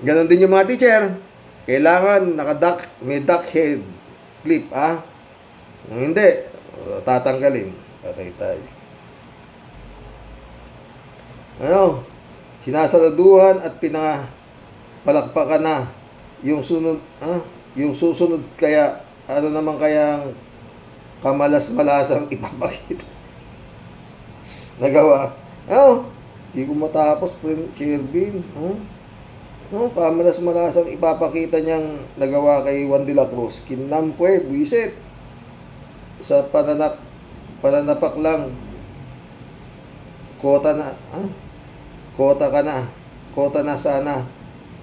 Ganon din yung mga teacher. Kailangan may duck hair clip, ah. Kung hindi, tatanggalin. Patay tayo. Ano? Sinasaluduhan at pinapalakpakan na yung yung susunod, kaya ano naman kayang kamalas-malasang ipapakita nagawa. Hindi ko matapos, Shervin. Kamalas-malasang ipapakita niyang nagawa kay Juan de la Cruz. Kinampuet, buisit. Sa pananapak lang, kota na sana.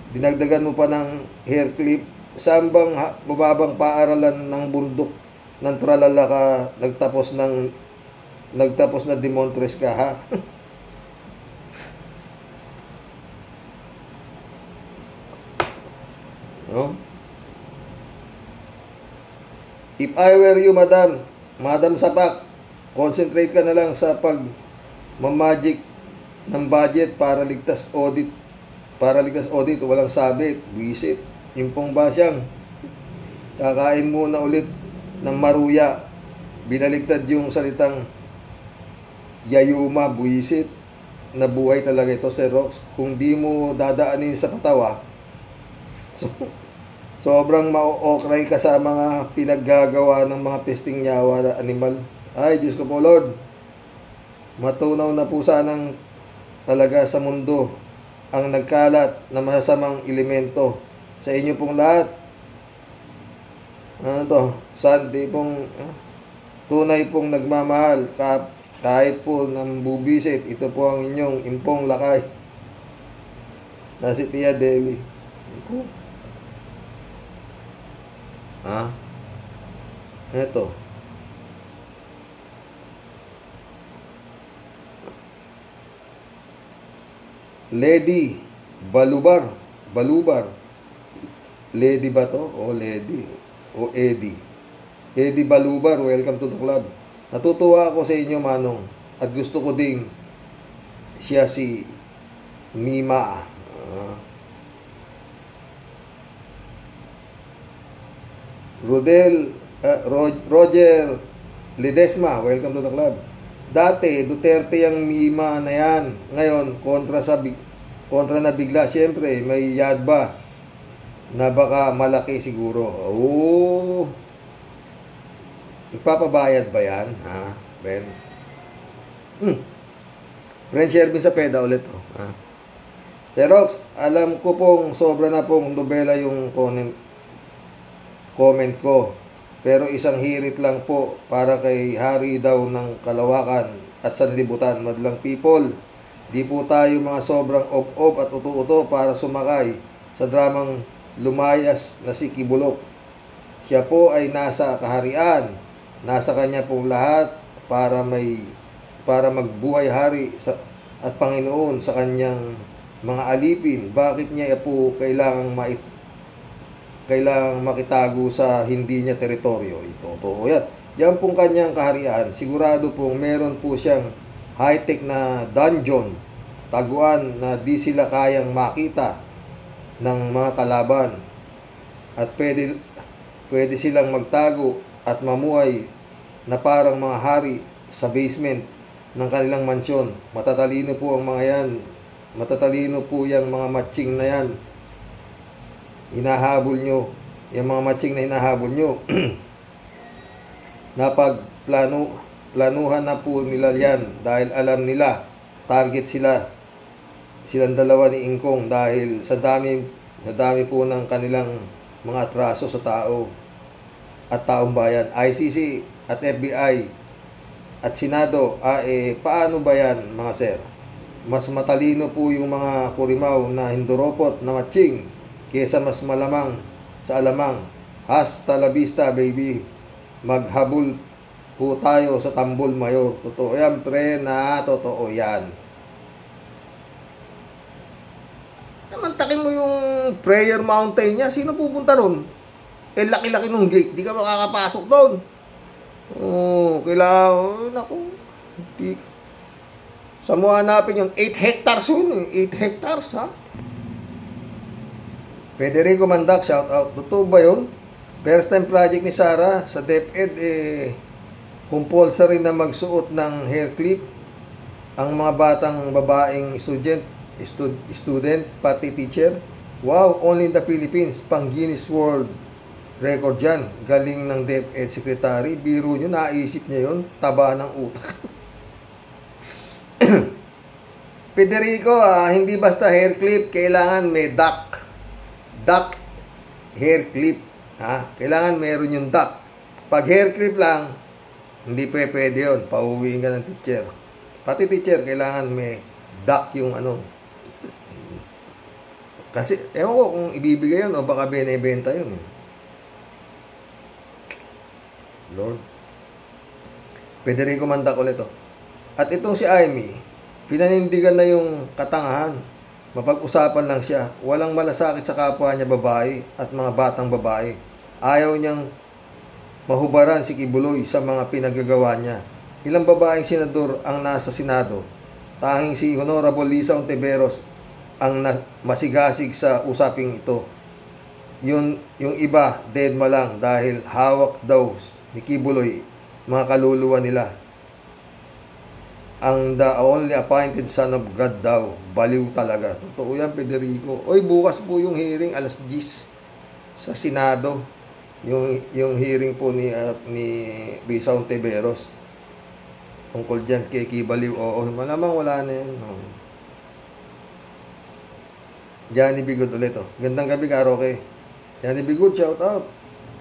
Dinagdagan mo pa ng hair clip. Saan bang mababang paaralan ng bundok ng tralala ka nagtapos na Demontres ka, ha? No? If I were you, Madam Sapak, concentrate ka na lang sa magic ng budget para ligtas audit. Walang sabit, buisit. Yung pong basyang, kakain muna ulit ng maruya. Binaligtad yung salitang yayuma, buisit. Nabuhay talaga ito, Sir Rox. Kung di mo dadaanin sa patawa, sobrang ma-okray ka sa mga pinaggagawa ng mga pesting nyawa na animal. Ay, Diyos ko po, Lord. Matunaw na po sanang talaga sa mundo ang nagkalat na masasamang elemento sa inyo pong lahat. Sunday pong tunay pong nagmamahal kahit po ng bubisit. Ito po ang inyong impong lakay na si Tia Dewi. Ito. Lady Balubar. Lady ba to? O Lady? O Eddie? Eddie Balubar, welcome to the club. Natutuwa ako sa inyo, Manong. At gusto ko ding siya si Mima. Roger Ledesma, welcome to the club. Dati, Duterte yung Mima na yan. Ngayon, kontra na bigla. Siyempre, may yadba na baka malaki siguro. Ipapabayad ba yan? Ben? Friend Shervin sa peda ulit. Sir Rox, alam ko pong sobra na pong nobela yung comment ko. Pero isang hirit lang po para kay hari daw ng kalawakan at sanlibutan. Madlang people, di po tayo mga sobrang op-op at uto-uto para sumakay sa dramang lumayas na si Kibulok. Siya po ay nasa kaharian. Nasa kanya pong lahat para magbuhay hari at Panginoon sa kanyang mga alipin. Bakit niya po kailangang makitago sa hindi niya teritoryo? Totoo yan. Yan pong kanyang kaharian. Sigurado pong meron po siyang high-tech na dungeon, taguan na di sila kayang makita ng mga kalaban. At pwede silang magtago at mamuhay na parang mga hari sa basement ng kanilang mansyon. Matatalino po ang mga yan. Matatalino po yung mga matching na yan. Hinahabol nyo. Yung mga matching na hinahabol nyo. Napagplanuhan na po nila yan dahil alam nila target silang dalawa ni Ingkong dahil sa dami po ng kanilang mga atraso sa tao at taong bayan. ICC, at FBI at Senado, paano ba yan mga sir? Mas matalino po yung mga kurimaw na hinduropot na matching kesa mas malamang sa alamang. Hasta la vista baby. Maghabol po tayo sa tambol mayor. Totoo yan pre, na totoo yan. Namantakin mo yung prayer mountain niya. Sino pupunta ron? Laki-laki nung gate. Di ka makakapasok doon. Kailangan, naku, sa mo hanapin yung 8 hectares yun, 8 hectares, ha? Federico Mandak, shout out. Totoo ba yun? First time project ni Sarah sa DepEd, compulsory na magsuot ng hair clip ang mga batang babaeng student, pati teacher. Wow, only in the Philippines, pang Guinness World Record yan. Galing ng DepEd Secretary. Biro nyo, naisip niya yun. Taba ng utak. Federico, hindi basta hair clip. Kailangan may duck. Duck hair clip. Kailangan meron yung duck. Pag hair clip lang, hindi pwede yun. Pauwiin ka ng teacher. Pati teacher, kailangan may duck yung ano. Kasi, ewan ko kung ibibigay yun o baka binibenta yun. Lord. Federico Mandak ulit. At itong si Amy, pinanindigan na yung katangahan. Mapag-usapan lang siya. Walang malasakit sa kapwa niya babae at mga batang babae. Ayaw niyang mahubaran si Kibuloy sa mga pinagagawa niya. Ilang babaeng senador ang nasa Senado. Tanging si Honorable Lisa Ontiveros ang masigasig sa usaping ito. Yung iba, dead ma lang dahil hawak daw ni Kibuloy mga kaluluwa nila. Ang the only appointed son of God daw. Baliw talaga. Totoo yan, Federico. Oy, bukas po yung hearing, alas 10 sa Senado. Yung hearing po ni Lisa Ontiveros. Tungkol dyan kay Kibaliw. Oo, malamang wala na yan. Johnny Bigot ulit. Gandang gabi, Karoke. Johnny Bigot, shout out.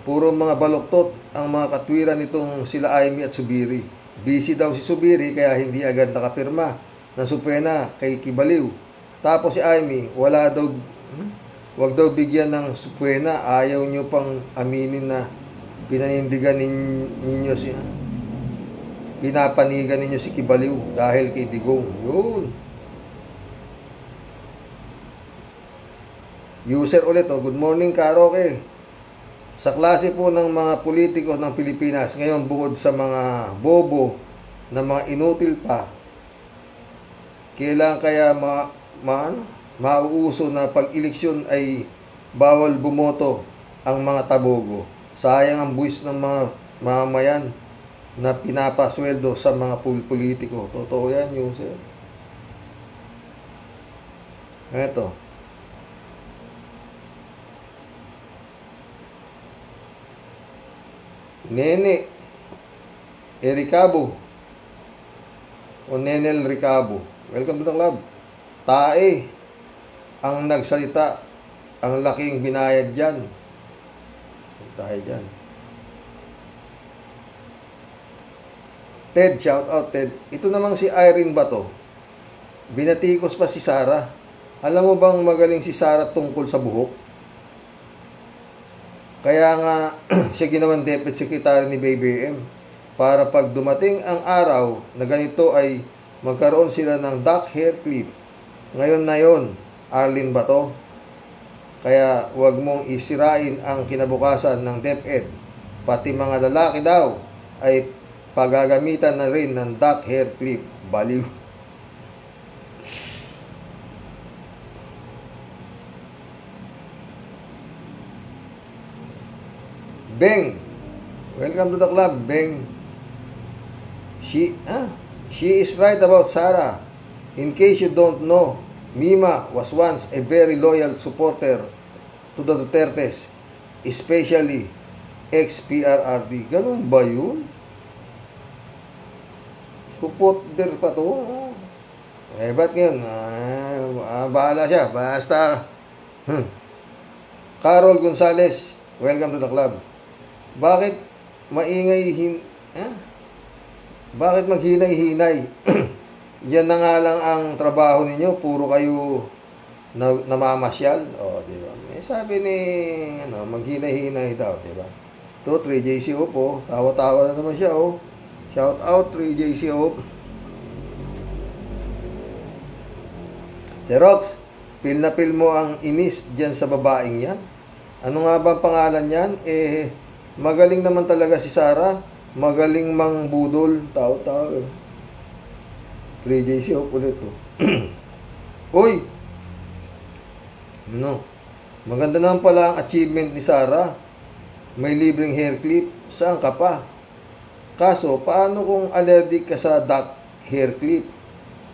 Puro mga baloktot ang mga katwiran nitong sila Amy at Subiri. Busy daw si Subiri kaya hindi agad nakapirma ng supwena kay Kibaliw. Tapos si Amy, wag daw bigyan ng supwena. Ayaw nyo pang aminin na pinapanigan ninyo si Kibaliw dahil kay Digong. Yun. User ulit. Good morning, Karoke. Sa klase po ng mga politiko ng Pilipinas, ngayon bukod sa mga bobo na mga inutil pa, kailangan kaya mauuso na pag-eleksyon ay bawal bumoto ang mga tabogo. Sayang ang buwis ng mga mamayan na pinapasweldo sa mga politiko. Totoo yan, user. Eto. Nene Ericabo o Nenel Ricabo, welcome to the club. Tae ang nagsalita, ang laking binayad dyan. Tayo dyan. Ted, shout out Ted. Ito namang si Irene Bato, binatikos pa si Sarah. Alam mo bang magaling si Sarah tungkol sa buhok? Kaya nga siya ginawang DepEd Secretary ni BBM para pag dumating ang araw na ganito ay magkaroon sila ng duck hair clip. Ngayon na yon, Arlene Bato. Kaya wag mong isirain ang kinabukasan ng DepEd. Pati mga lalaki daw ay pagagamitan na rin ng duck hair clip. Baliw. Beng, welcome to the club, Beng. She is right about Sarah. In case you don't know, Mima was once a very loyal supporter to the Dutertes, especially ex-PRRD. Ganun ba yun? Supporter pa to? Ba't ngayon? Bahala siya. Basta. Carol Gonzalez, welcome to the club. Bakit maingay Eh? Bakit maghinay-hinay? Yan na nga lang ang trabaho ninyo, puro kayo namamasyal. O, di ba? Eh, sabi ni, maghinay-hinay daw, di ba? To 3JC po, tawa-tawa na naman siya, oh. Shout out 3JC Hope. Si Rox, feel na feel mo ang inis dyan sa babaeng yan. Ano nga ba ang pangalan yan? Eh, magaling naman talaga si Sarah. Magaling mang budol. Tao-tao. 3JC Hope ulit, oh. Uy! No. Maganda naman pala ang achievement ni Sarah. May libreng hair clip. Saan ka pa? Kaso, paano kung allergic ka sa duck hair clip?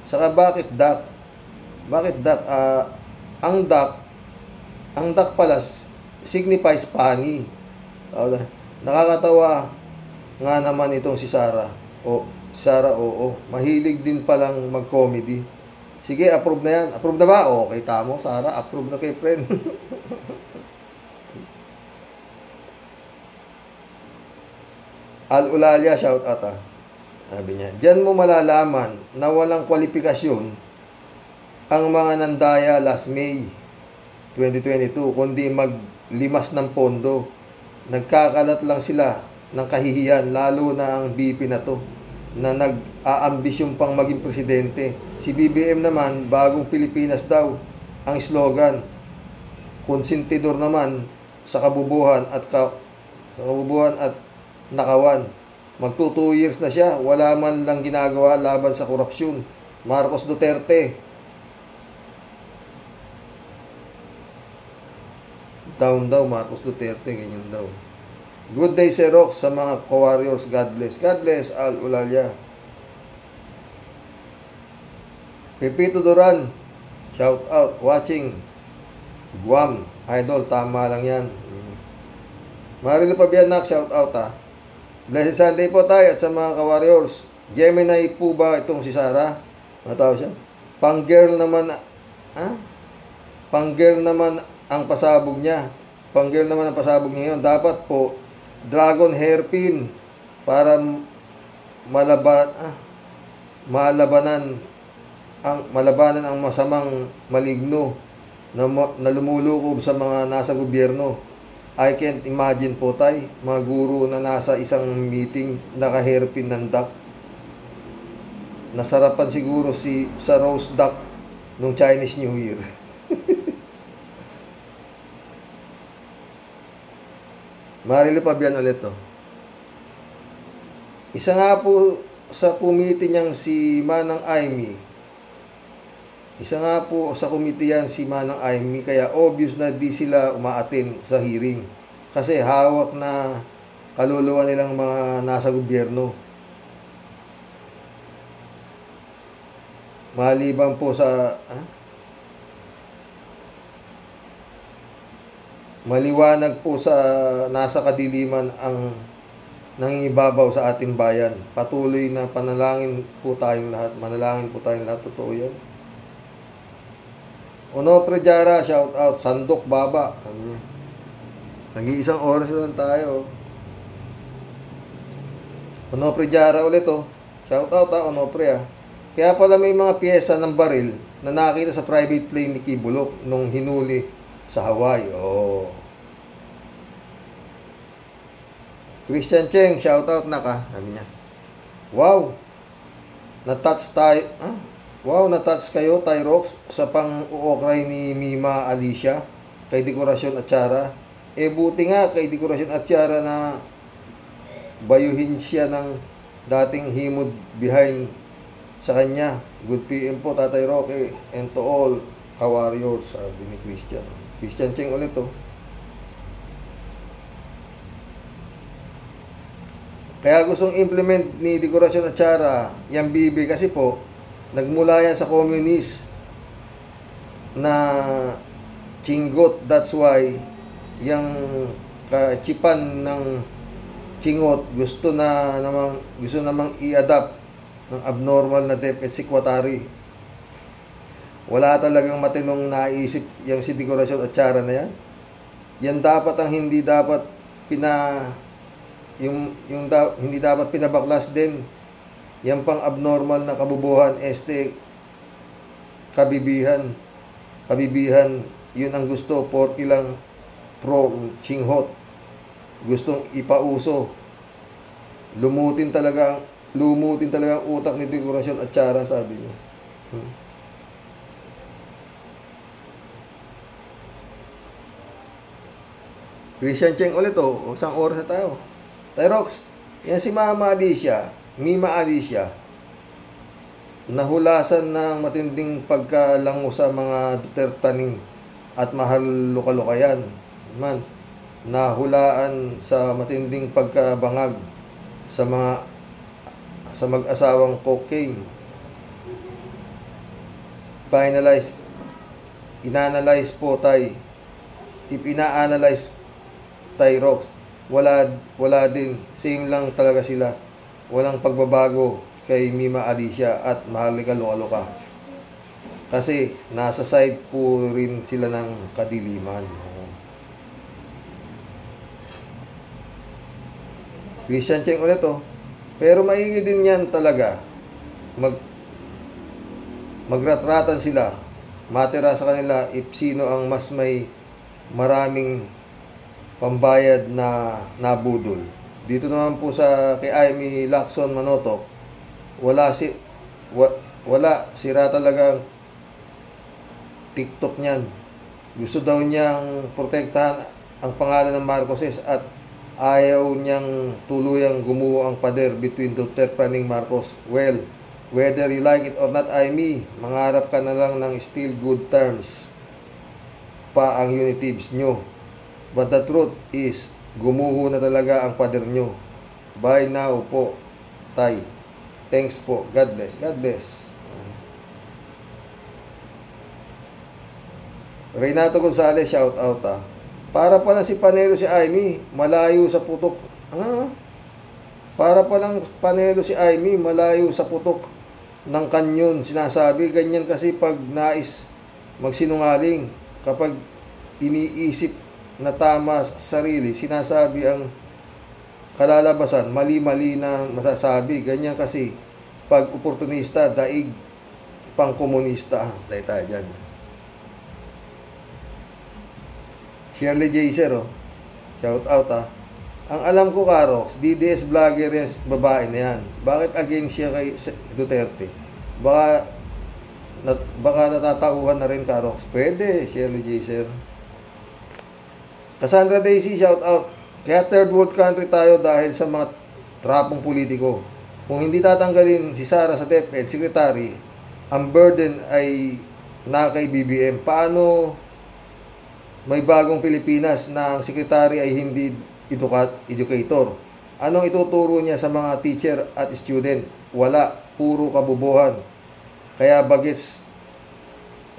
Saka bakit duck? Bakit duck? Ang duck pala signifies funny. Nakakatawa nga naman itong si Sarah. Sarah, oo. Mahilig din palang mag-comedy. Sige, approve na yan. Approve na ba? Okay, tamo, Sarah. Approve na kay friend. Al-Ulalia, shout out, Sabi niya, diyan mo malalaman na walang kwalifikasyon ang mga nandaya last May 2022, kundi maglimas ng pondo. Nagkakalat lang sila ng kahihiyan, lalo na ang BP na to, na nag-aambisyon pang maging presidente. Si BBM naman, bagong Pilipinas daw ang slogan. Konsentidor naman sa kabubuhan at nakawan. Magto 2 years na siya, wala man lang ginagawa laban sa korupsyon. Marcos Duterte. Down daw, Marcos Duterte, ganyan daw. Good day, Sir Rox, sa mga co-warriors. God bless. God bless, Al-Ulalia. Pepito Duran, shout out, watching. Guam, idol, tama lang yan. Marilo Pabianak, shout out, Blessed Sunday po tayo at sa mga ka-warriors. Gemini po ba itong si Sarah? Mataw siya. Pang-girl naman, Pang-girl naman ang pasabog niya. Pang-girl naman ang pasabog niya yun. Dapat po, dragon hairpin para malabanan ang masamang maligno na lumulukob sa mga nasa gobyerno. I can't imagine po tayo, mga guro na nasa isang meeting, naka-hairpin ng duck. Nasarapan siguro sa roast duck nung Chinese New Year. Marilo Pabian ulit, to. Isa nga po sa committee niyang si Manang Aimee. Isa nga po sa committee yan si Manang Aimee, kaya obvious na di sila umaatin sa hearing. Kasi hawak na kaluluwa nilang mga nasa gobyerno. Maliban po sa maliwanag po sa nasa kadiliman ang nangingibabaw sa ating bayan. Patuloy na panalangin po tayong lahat. Manalangin po tayong lahat. Totoo yan. Onofre Jara, shout out. Sandok Baba. Nag-iisang oras lang tayo. Onofre Jara ulit, Shout out, Onofre, Kaya pala may mga piyesa ng baril na nakita sa private plane ni Kibulok nung hinuli sa Hawaii. Christian Cheng, shout out na ka. Sabi niya. Wow. Na-touch kayo, Tyrox, sa pang-uokray ni Mima Alicia kay Dekorasyon at Tiara. Buti nga kay Dekorasyon at Tiara na bayuhin siya ng dating himod behind sa kanya. Good PM po, Tatay Roque, and to all ka-warriors, sabi ni Christian. Christian Cheng ulit, Kaya gustong implement ni Dekorasyon at Tiara yung BB kasi po, nagmula yan sa communist na chingot. That's why yung kachipan ng chingot gusto namang i-adapt ng abnormal na depth at sequatary. Wala talagang matinong naisip yung si Dekorasyon at Tiara na yan. Yan dapat ang hindi dapat hindi dapat pinabaklas din, yan pang abnormal na kabubuhan, kabibihan, yun ang gusto, porky lang pro chinghot, gustong ipauso, lumutin talaga ang utak ni Dekorasyon at Tiara, sabi niya. Christian Cheng ulit, isang oras na tayo. Tyrox, yan si Mima Alicia, nahulasan ng matinding pagkalango sa mga Dutertaning at mahal luka-luka yan. Nahulaan sa matinding pagkabangag sa mag-asawang cocaine. Ina-analyze po tayo. If ina-analyze Tyrox, wala din, same lang talaga sila, walang pagbabago kay Mima Alicia at Maharlika Luka-Luka, kasi nasa side po rin sila ng kadiliman. Christian Cheng ulit, pero maigi din yan talaga, magratratan sila, matira sa kanila if sino ang mas may maraming pambayad na nabudol. Dito naman po sa kay Amy Lacson Manotok, sira talagang TikTok niyan. Gusto daw niyang protektahan ang pangalan ng Marcoses at ayaw niyang tuluyang gumuho ang pader between Duterte and Marcos. Well, whether you like it or not, Amy, mangarap ka na lang ng still good terms pa ang unitives nyo. But the truth is, gumuho na talaga ang pader nyo. Bye now po, Tay. Thanks po. God bless. God bless. Renato Gonzalez, shout out Para pala si Panelo si Amy, malayo sa putok. Para palang Panelo si Amy, malayo sa putok ng kanyon. Sinasabi, ganyan kasi pag nais magsinungaling. Kapag iniisip na tama sa sarili, sinasabi ang kalalabasan, mali-mali na masasabi. Ganyan kasi pag oportunista, daig pang komunista. Tayo dyan. Shirley Jaser, shout out Ang alam ko, Karox, DDS vlogger yan, babae na yan. Bakit against siya kay Duterte? Baka natatauhan na rin, Karox. Pwede, Shirley Jaser. Cassandra Daisy, shout out. Kaya third world country tayo dahil sa mga trapong politiko. Kung hindi tatanggalin si Sara sa DepEd Secretary, ang burden ay na kay BBM. Paano may bagong Pilipinas na ang Secretary ay hindi educator? Anong ituturo niya sa mga teacher at student? Wala, puro kabubuhan. Kaya bagets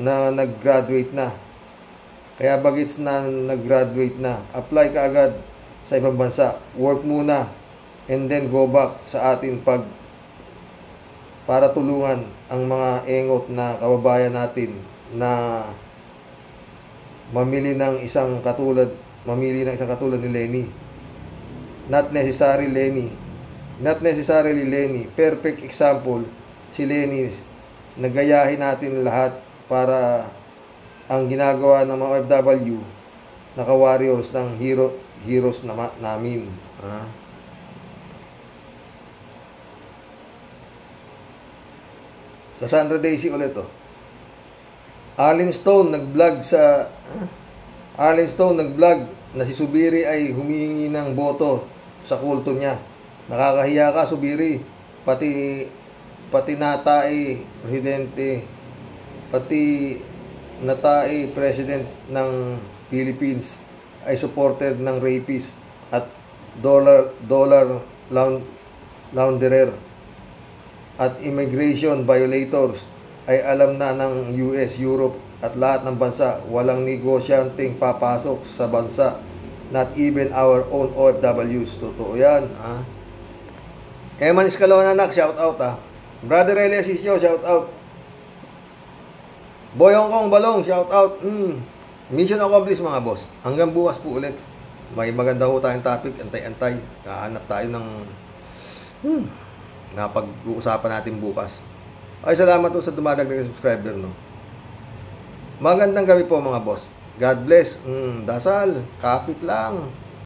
na nag-graduate na. Apply ka agad sa ibang bansa. Work muna and then go back sa atin para tulungan ang mga engot na kababayan natin na mamili ng isang katulad ni Lenny. Not necessarily Lenny. Perfect example si Lenny. Nagayahin natin lahat para ang ginagawa ng mga OFW naka-warriors ng heroes namin. Cassandra Daisy ulit Arlene Stone nag-vlog na si Subiri ay humihingi ng boto sa kulto niya. Nakakahiya ka, Subiri. Pati natae president ng Philippines ay supported ng rapist at dollar launderer at immigration violators. Ay alam na ng US, Europe at lahat ng bansa, walang negosyanteng papasok sa bansa, not even our own OFWs. Totoo yan. Eman Escalona, anak, shout out Brother Elias Isyo, shout out. Boy Hong Kong Balong, shout out. Mission accomplished, mga boss. Hanggang bukas po ulit. may maganda ho tayong topic, antay-antay. Kahanap tayo ng na pag-uusapan natin bukas. Ay, salamat po sa dumadagdag subscriber, no. Magandang gabi po mga boss. God bless. Dasal, kapit lang.